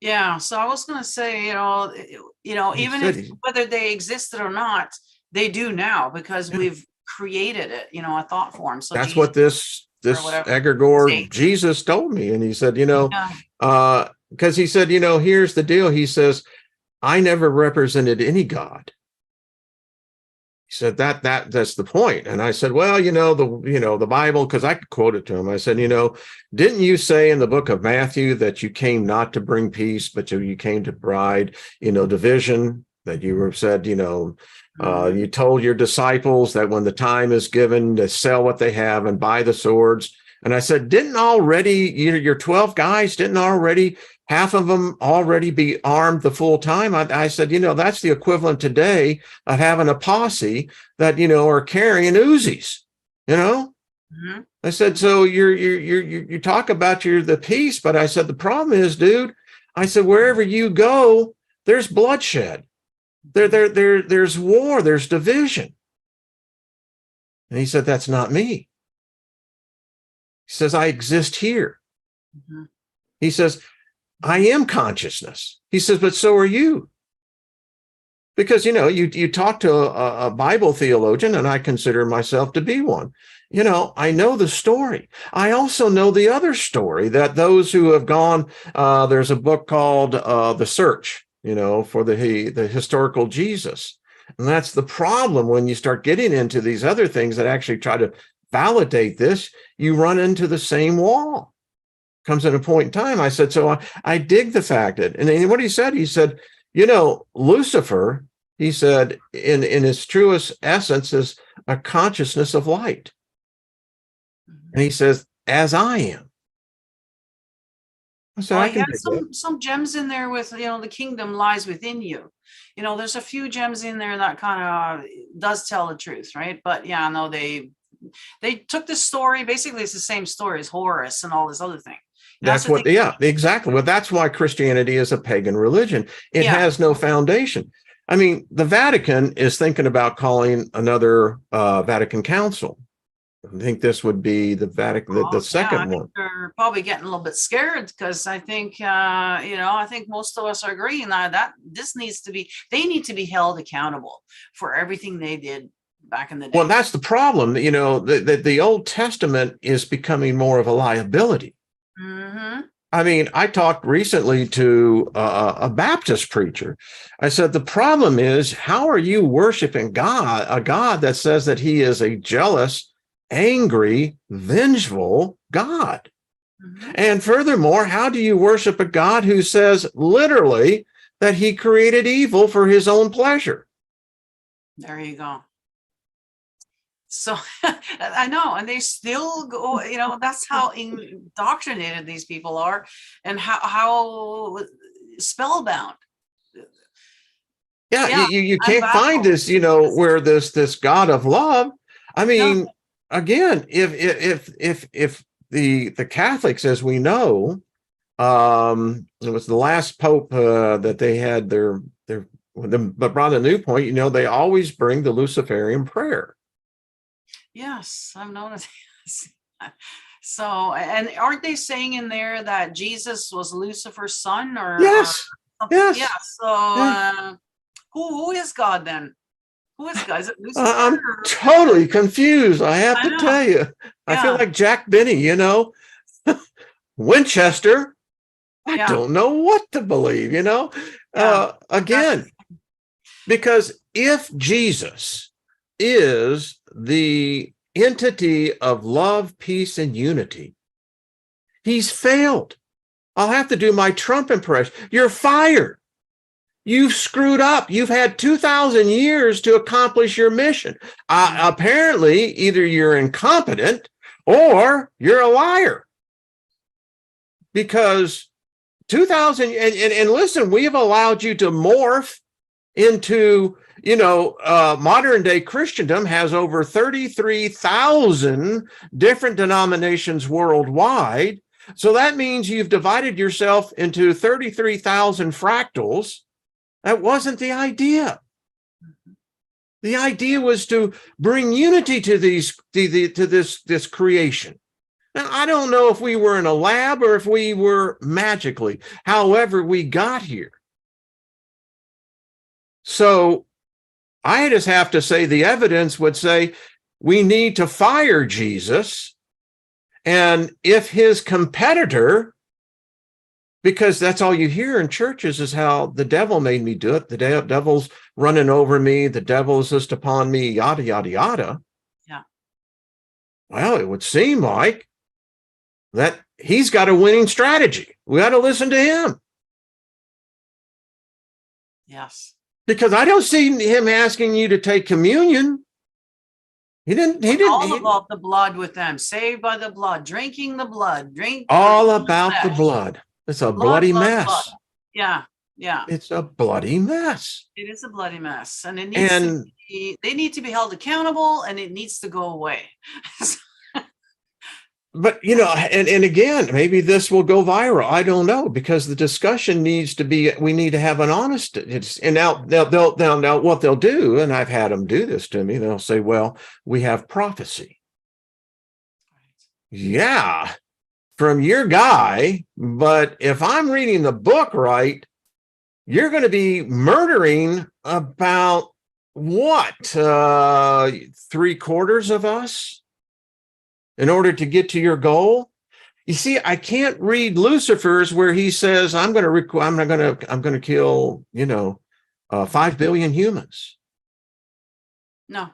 Yeah. So I was going to say, even if whether they existed or not, they do now because we've created it, a thought form. So that's what this egregore Jesus told me. And he said, because he said, here's the deal. He says, I never represented any God. He said that's the point. And I said, well, the Bible, because I could quote it to him. I said, didn't you say in the book of Matthew that you came not to bring peace, but you came to provide, division, that you were said, you told your disciples that when the time is given to sell what they have and buy the swords. And I said, didn't already, your 12 guys, didn't already half of them already be armed the full time? I said, that's the equivalent today of having a posse that, are carrying Uzis, Mm-hmm. I said, so you talk about the peace, but I said, the problem is, dude, I said, wherever you go, there's bloodshed. There's war, there's division. And he said, that's not me. He says, I exist here. Mm-hmm. He says, I am consciousness. He says, but so are you. Because, you talk to a Bible theologian, and I consider myself to be one. I know the story. I also know the other story that those who have gone, there's a book called The Search, for the historical Jesus. And that's the problem when you start getting into these other things that actually try to validate this, you run into the same wall. Comes at a point in time. I said, so I dig the fact that, and what he said, Lucifer, he said, in his truest essence is a consciousness of light. And he says, as I am. So I have some gems in there with, the kingdom lies within you. There's a few gems in there that kind of does tell the truth, right? But yeah, no, they took this story. Basically, it's the same story as Horus and all this other thing. That's what, yeah, exactly. Well, that's why Christianity is a pagan religion. It has no foundation. I mean, the Vatican is thinking about calling another Vatican Council. I think this would be the Vatican, the second one. They're probably getting a little bit scared because I think, I think most of us are agreeing that they need to be held accountable for everything they did back in the day. Well, that's the problem. The Old Testament is becoming more of a liability. Mm-hmm. I mean, I talked recently to a Baptist preacher. I said, the problem is, how are you worshiping God, a God that says that he is a jealous, angry, vengeful God? Mm-hmm. And furthermore, how do you worship a God who says literally that he created evil for his own pleasure? There you go. So I know, and they still go, that's how indoctrinated these people are and how spellbound. Yeah, you can't find this, where this God of love. I mean, again, if the Catholics, as we know, it was the last Pope that they had but brought a new point, they always bring the Luciferian prayer. Yes, I've noticed. So, and aren't they saying in there that Jesus was Lucifer's son? Or yes, Yeah. Yes. So Yeah. who is God then? Who is God? Is it Lucifer? I'm totally confused. I have I to know. tell you. I feel Yeah. like Jack Benny, Winchester. I Yeah. don't know what to believe. Yeah. That's Again, because if Jesus is the entity of love, peace, and unity, he's failed. I'll have to do my Trump impression. You're fired. You've screwed up. You've had 2,000 years to accomplish your mission. Apparently, either you're incompetent or you're a liar. Because 2,000, and listen, we have allowed you to morph into, modern day Christendom has over 33,000 different denominations worldwide. So that means you've divided yourself into 33,000 fractals. That wasn't the idea. The idea was to bring unity to this creation. Now, I don't know if we were in a lab or if we were magically, however we got here. So I just have to say the evidence would say we need to fire Jesus. And if his competitor, because that's all you hear in churches is how the devil made me do it. The devil's running over me. The devil is just upon me, yada, yada, yada. Yeah. Well, it would seem like that he's got a winning strategy. We got to listen to him. Yes. Because I don't see him asking you to take communion. He didn't. All about the blood with them, saved by the blood, drinking the blood, all about the blood. It's a bloody mess. Blood. Yeah, yeah. It's a bloody mess. It is a bloody mess, and it needs they need to be held accountable, and it needs to go away. But and again, maybe this will go viral. I don't know, because the discussion needs to be. We need to have an honest. And now what they'll do, and I've had them do this to me. They'll say, "Well, we have prophecy." Yeah, from your guy, but if I'm reading the book right, you're going to be murdering about what 3/4 of us in order to get to your goal. You see, I can't read Lucifer's where he says I'm going to kill 5 billion humans. No.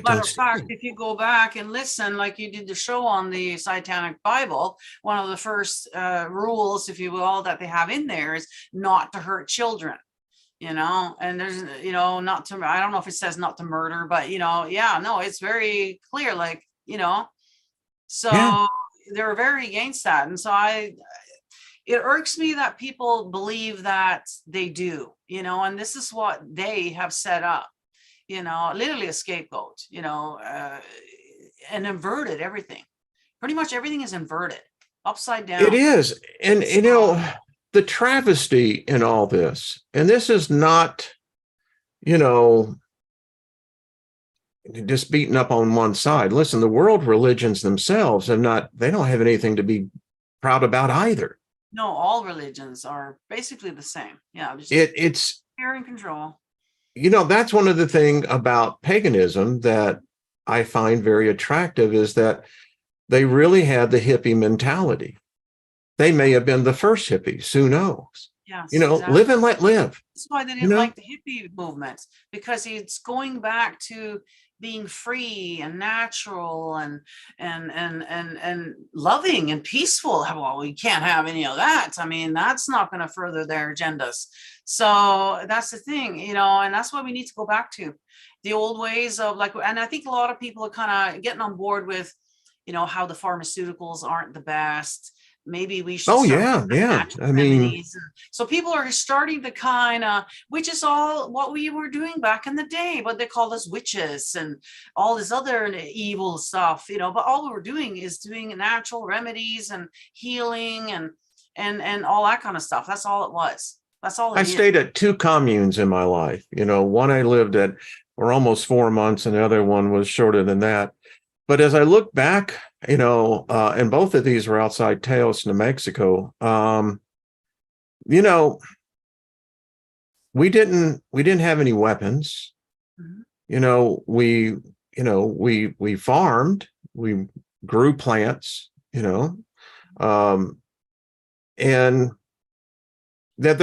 Matter of fact, if you go back and listen, like you did the show on the Satanic Bible, one of the first rules, if you will, that they have in there is not to hurt children, and there's, not to, I don't know if it says not to murder, but, it's very clear, like, so they're very against that. And so it irks me that people believe that they do, and this is what they have set up. Literally a scapegoat, and inverted everything. Pretty much everything is inverted, upside down. It is. And, the travesty in all this, and this is not, just beaten up on one side. Listen, the world religions themselves they don't have anything to be proud about either. No, all religions are basically the same. Yeah. It's fear and control. That's one of the things about paganism that I find very attractive is that they really had the hippie mentality. They may have been the first hippies, who knows? Yes, exactly. Live and let live. That's why they didn't like the hippie movement, because it's going back to being free and natural and loving and peaceful. Well, we can't have any of that. I mean, that's not going to further their agendas. So that's the thing, and that's why we need to go back to the old ways of and I think a lot of people are kind of getting on board with, how the pharmaceuticals aren't the best. Maybe we should. I mean, so people are starting to kind of, which is all what we were doing back in the day, but they call us witches and all this other evil stuff, but all we were doing is doing natural remedies and healing and all that kind of stuff. That's all it was. That's all. I stayed at 2 communes in my life. One I lived at for almost 4 months, and the other one was shorter than that. But as I look back, and both of these were outside Taos, New Mexico, we didn't have any weapons. Mhm. You know, we farmed, we grew plants, um, and that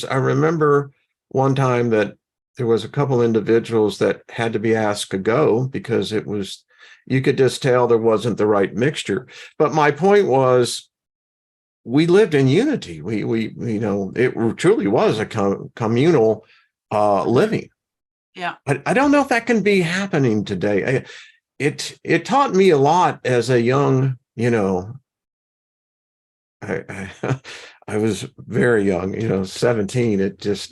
I remember one time that there was a couple individuals that had to be asked to go because you could just tell there wasn't the right mixture. But my point was, we lived in unity. It truly was a communal Mhm. living. Yeah. But I don't know if that can be happening today. It taught me a lot as a young, I I was very young, 17. It just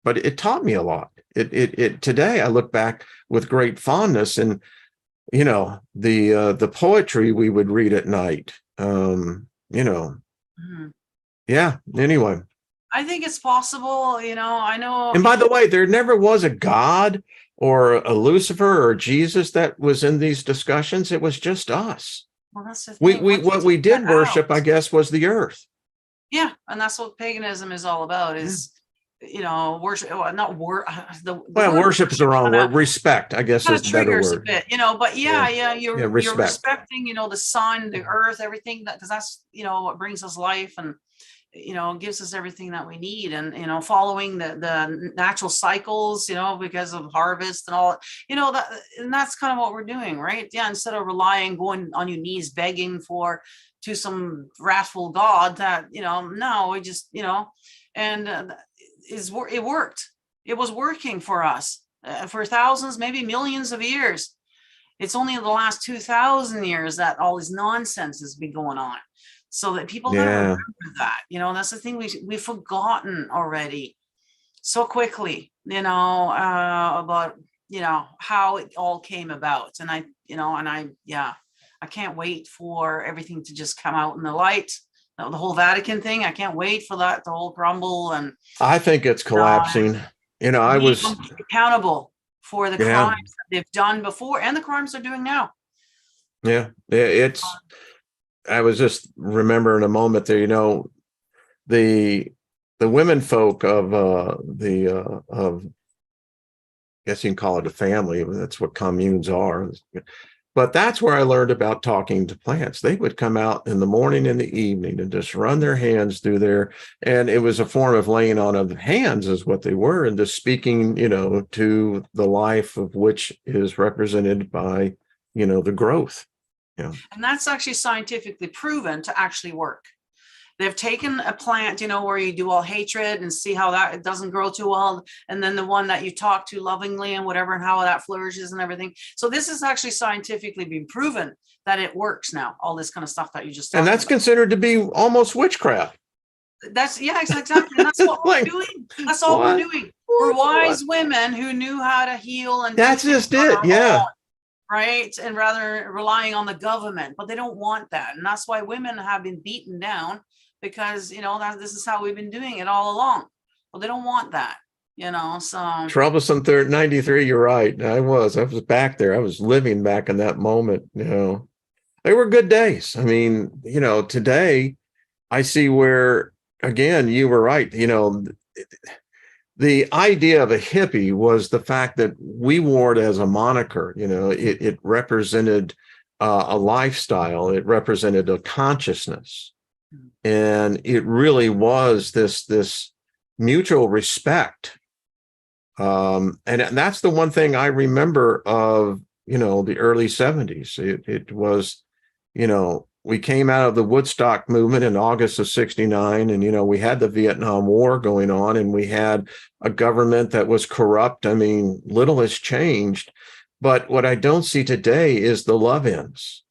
but it taught me a lot. It today I look back with great fondness, and the poetry we would read at night. Mhm. Yeah, anyway. I think it's possible, I know. And by the way, there never was a God or a Lucifer or Jesus that was in these discussions. It was just us. Well, that's the We thing. we Once you what we take that did worship, I out, guess, was the earth. yeah, and that's what paganism is all about Yeah. is, worship, well, not wor the Well, word worship is the worship wrong word. Respect, I guess, kind is of the better triggers a word. bit, but Yeah. yeah, Yeah, you're respect. respecting, the sun, the earth, everything because that's, what brings us life and, gives us everything that we need and, following the natural cycles, because of harvest and all, and that's kind of what we're doing, right? Yeah. Instead of going on your knees, begging to some wrathful God that, no, we just, and it worked. It was working for us for thousands, maybe millions of years. It's only in the last 2,000 years that all this nonsense has been going on. So that people got to remember Yeah. that, that's the thing we've forgotten already so quickly, about, how it all came about. And yeah, I can't wait for everything to just come out in the light. The whole Vatican thing, I can't wait for that to all crumble and, I think it's collapsing. I be was, accountable for the yeah, crimes that they've done before and the crimes they're doing now. yeah. I was just remembering a moment there, the the women folk of of I guess you can call it a family. That's what communes are. But that's where I learned about talking to plants. They would come out in the morning and the evening and just run their hands through there. And it was a form of laying on of hands is what they were, and just speaking, to the life of which is represented by, the growth. Yeah. And that's actually scientifically proven to actually work. They've taken a plant, where you do all hatred and see how that it doesn't grow too well. And then the one that you talk to lovingly and whatever, and how that flourishes and everything. So this has actually scientifically been proven that it works now, all this kind of stuff that you just And talked that's about. considered to be almost witchcraft. Yeah, exactly. And that's what we're Like, doing. That's all we're what? doing. We're What? wise women who knew how to heal and do That's things just on it. our Yeah. own, right? And rather relying on the government, but they don't want that. And that's why women have been beaten down because, that this is how we've been doing it all along. Well, they don't want that, so. Troublesome 93. You're right. I was back there. I was living back in that moment. They were good days. I mean, today I see where, again, you were right. The idea of a hippie was the fact that we wore it as a moniker. It represented a lifestyle. It represented a consciousness, and it really was this mutual respect. And that's the one thing I remember of, the early 70s. It was, we came out of the Woodstock movement in August of 69, and, we had the Vietnam War going on, and we had a government that was corrupt. I mean, little has changed. But what I don't see today is the love ins.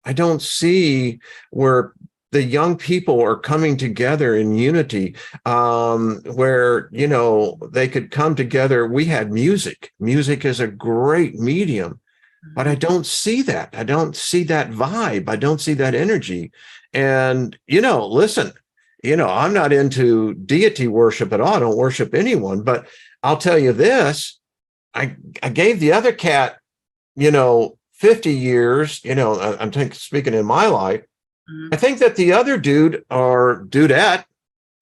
I don't see where the young people are coming together in unity, where, they could come together. We had music. Music is a great medium, but I don't see that. I don't see that vibe. I don't see that energy. And, listen, I'm not into deity worship at all. I don't worship anyone, but I'll tell you this. I gave the other cat, 50 years, speaking in my life. I think that the other dude or dudette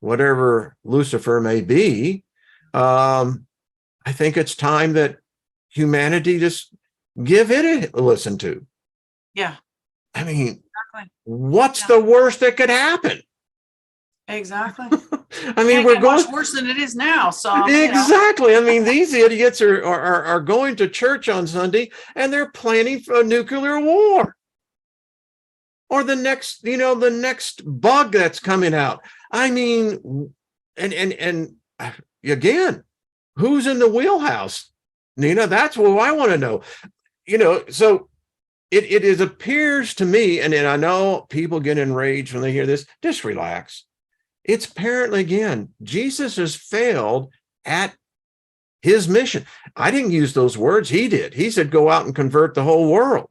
whatever Lucifer may be, I think it's time that humanity just give it a listen to. Yeah. I mean, Exactly. what's Yeah. the worst that could happen? Exactly. I mean, Can't we're get going much worse than it is now. So, exactly. I mean, these idiots are going to church on Sunday and they're planning for a nuclear war or the next, the next bug that's coming out. I mean, and again, who's in the wheelhouse? Nina, that's what I want to know. So it appears to me, and I know people get enraged when they hear this, just relax. It's apparently, again, Jesus has failed at his mission. I didn't use those words. He did. He said, go out and convert the whole world.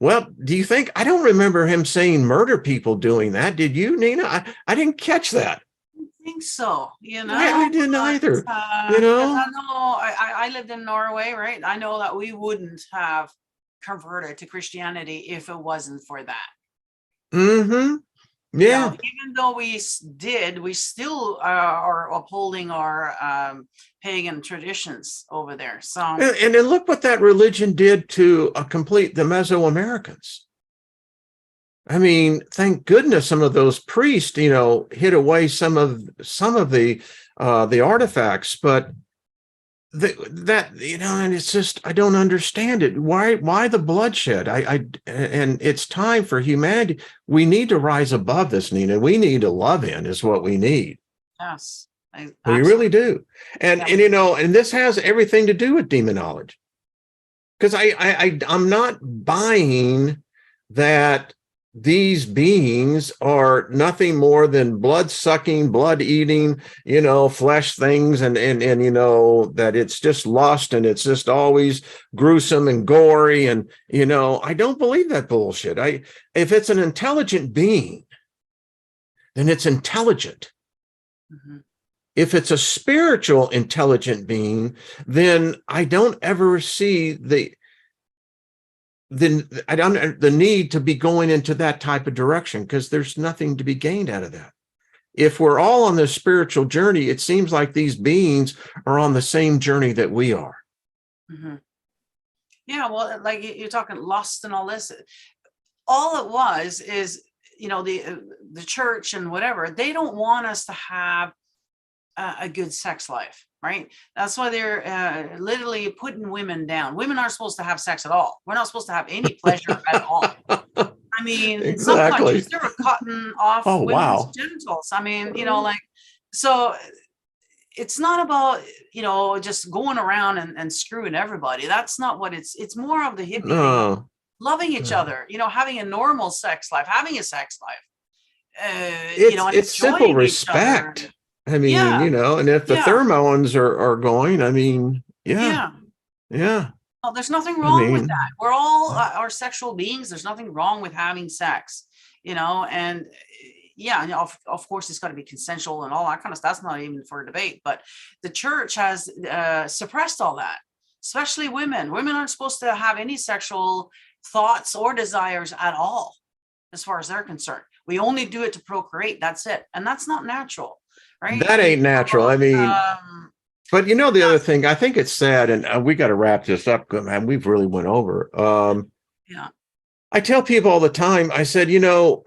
Well, do you think, I don't remember him saying murder people doing that. Did you, Nina? I didn't catch that. I think so, I didn't either, because I know I lived in Norway, right? I know that we wouldn't have converted to Christianity if it wasn't for that. Mm-hmm. Yeah. Even though did, we still are upholding our pagan traditions over there. So, And then look what that religion did to the Mesoamericans. I mean, thank goodness some of those priests, hid away some of the artifacts, but and it's just, I don't understand it. Why the bloodshed? And it's time for humanity. We need to rise above this, Nina. We need to love in is what we need. yes, We really do. And this has everything to do with demonology. Because I'm not buying that these beings are nothing more than blood-sucking, blood-eating, flesh things, and that it's just lust and it's just always gruesome and gory. And, I don't believe that bullshit. If it's an intelligent being, then it's intelligent. Mm-hmm. If it's a spiritual intelligent being, then I don't ever see the need to be going into that type of direction, because there's nothing to be gained out of that. If we're all on this spiritual journey, it seems like these beings are on the same journey that we are. Mm-hmm. Yeah, well, like you're talking lust and all this. All it was is, the church and whatever, they don't want us to have a good sex life, right? That's why they're literally putting women down. Women aren't supposed to have sex at all. We're not supposed to have any pleasure at all. I mean, in some countries, they were cutting off women's genitals. I mean, so it's not about, just going around and screwing everybody. That's not what it's more of the hippie thing. Loving each other, having a normal sex life, having a sex life, it's simple respect. I mean, and if the pheromones are going, I mean, yeah. Well, there's nothing wrong with that. We're all are sexual beings. There's nothing wrong with having sex, and of course it's got to be consensual and all that kind of stuff. That's not even for debate, but the church has suppressed all that, especially women. Women aren't supposed to have any sexual thoughts or desires at all, as far as they're concerned. We only do it to procreate. That's it. And that's not natural. Right? That ain't natural. I mean, but the other thing, I think it's sad, and we got to wrap this up, man. We've really went over. I tell people all the time, I said, you don't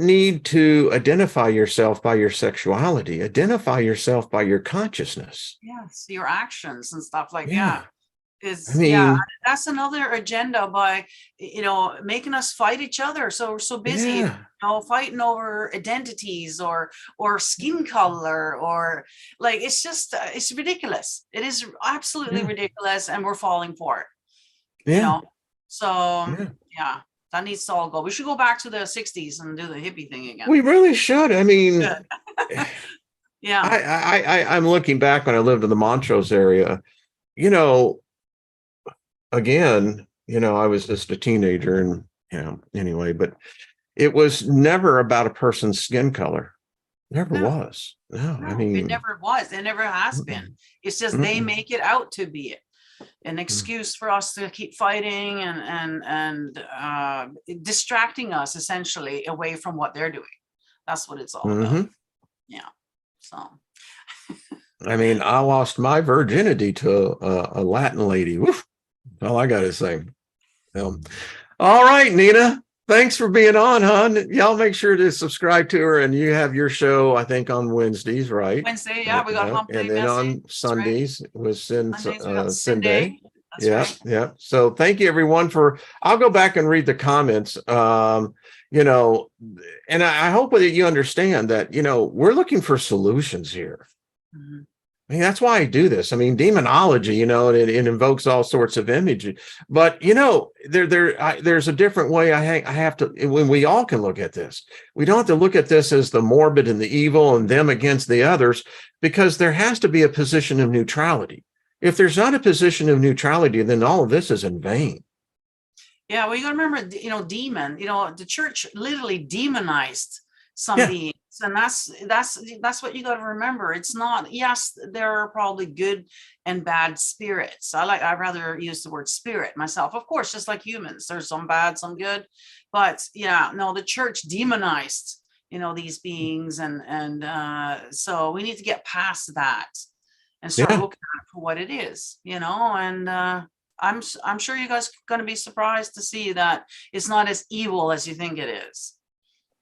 need to identify yourself by your sexuality. Identify yourself by your consciousness. Yes, your actions and stuff like that. That's another agenda by making us fight each other. So we're so busy fighting over identities or skin color, or like it's just it's ridiculous. It is absolutely ridiculous, and we're falling for it. That needs to all go. We should go back to the 60s and do the hippie thing again. We really should. I mean, I'm looking back when I lived in the Montrose area, again, I was just a teenager, and anyway, but it was never about a person's skin color. Never was. No, I mean, it never was. It never has been. It's just they make it out to be an excuse for us to keep fighting and distracting us essentially away from what they're doing. That's what it's all about. Hmm. Yeah. So I mean, I lost my virginity to a Latin lady. Woof, all I got to say. All right, Nina. Thanks for being on, hon. Y'all make sure to subscribe to her, and you have your show, I think, on Wednesdays, right? Wednesday, yeah, we got Hump And Day then message. on That's right. Sundays with Mondays we got Sin Sunday. Day. That's Yeah, right. yeah. So thank you everyone I'll go back and read the comments. You know, and I hope that you understand that, you know, we're looking for solutions here. Mhm. I mean, that's why I do this. I mean, demonology, you know, it invokes all sorts of images, but you know, there's a different way I have to, when we all can look at this, we don't have to look at this as the morbid and the evil and them against the others, because there has to be a position of neutrality. If there's not a position of neutrality, then all of this is in vain. Yeah, well, you gotta remember, you know, demon, you know, the church literally demonized some Yeah. beings. And that's what you got to remember. It's not, yes, there are probably good and bad spirits. I'd rather use the word spirit myself. Of course, just like humans, there's some bad, some good. But yeah, no, the church demonized, you know, these beings, and so we need to get past that and start Yeah. looking at it for what it is, you know, and I'm sure you guys are going to be surprised to see that it's not as evil as you think it is.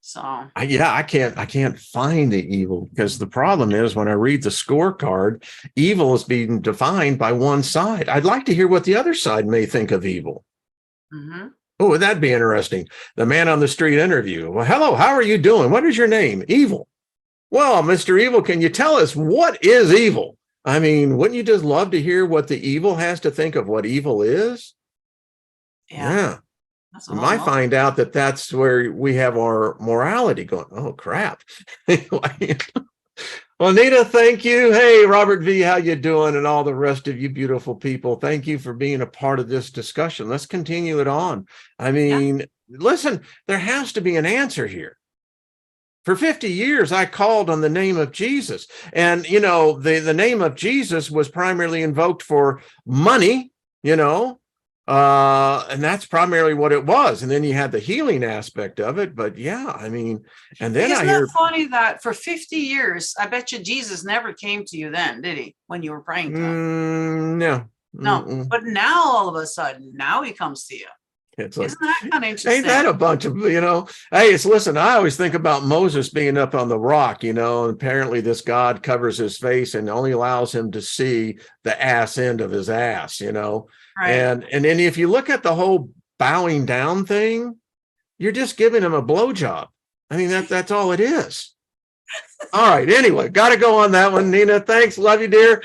So I can't find the evil, because the problem is when I read the scorecard, evil is being defined by one side. I'd like to hear what the other side may think of evil. mhm. Oh, would that be interesting? The man on the street interview. Well, hello, how are you doing? What is your name? Evil. Well, Mr. Evil, can you tell us what is evil? I mean, wouldn't you just love to hear what the evil has to think of what evil is? Yeah. That's a We whole might nother. find out that that's where we have our morality going. Oh, crap. Anyway. Well, Nita, thank you. Hey, Robert V, how you doing? And all the rest of you beautiful people. Thank you for being a part of this discussion. Let's continue it on. I mean, listen, there has to be an answer here. For 50 years, I called on the name of Jesus. And, you know, the name of Jesus was primarily invoked for money, you know, and that's primarily what it was. And then you had the healing aspect of it. But yeah, I mean, and then I Isn't hear, that funny that for 50 years, I bet you Jesus never came to you then, did he? When you were praying to him? no. No, Mm-mm. but now all of a sudden, now he comes to you. It's like, Isn't that kind of ain't that interesting? a bunch of, you know, hey, it's listen, I always think about Moses being up on the rock, you know, and apparently this God covers his face and only allows him to see the ass end of his ass, you know. Right. And then if you look at the whole bowing down thing, you're just giving him a blowjob. I mean, that's all it is. All right. Anyway, got to go on that one. Nina, thanks. Love you, dear.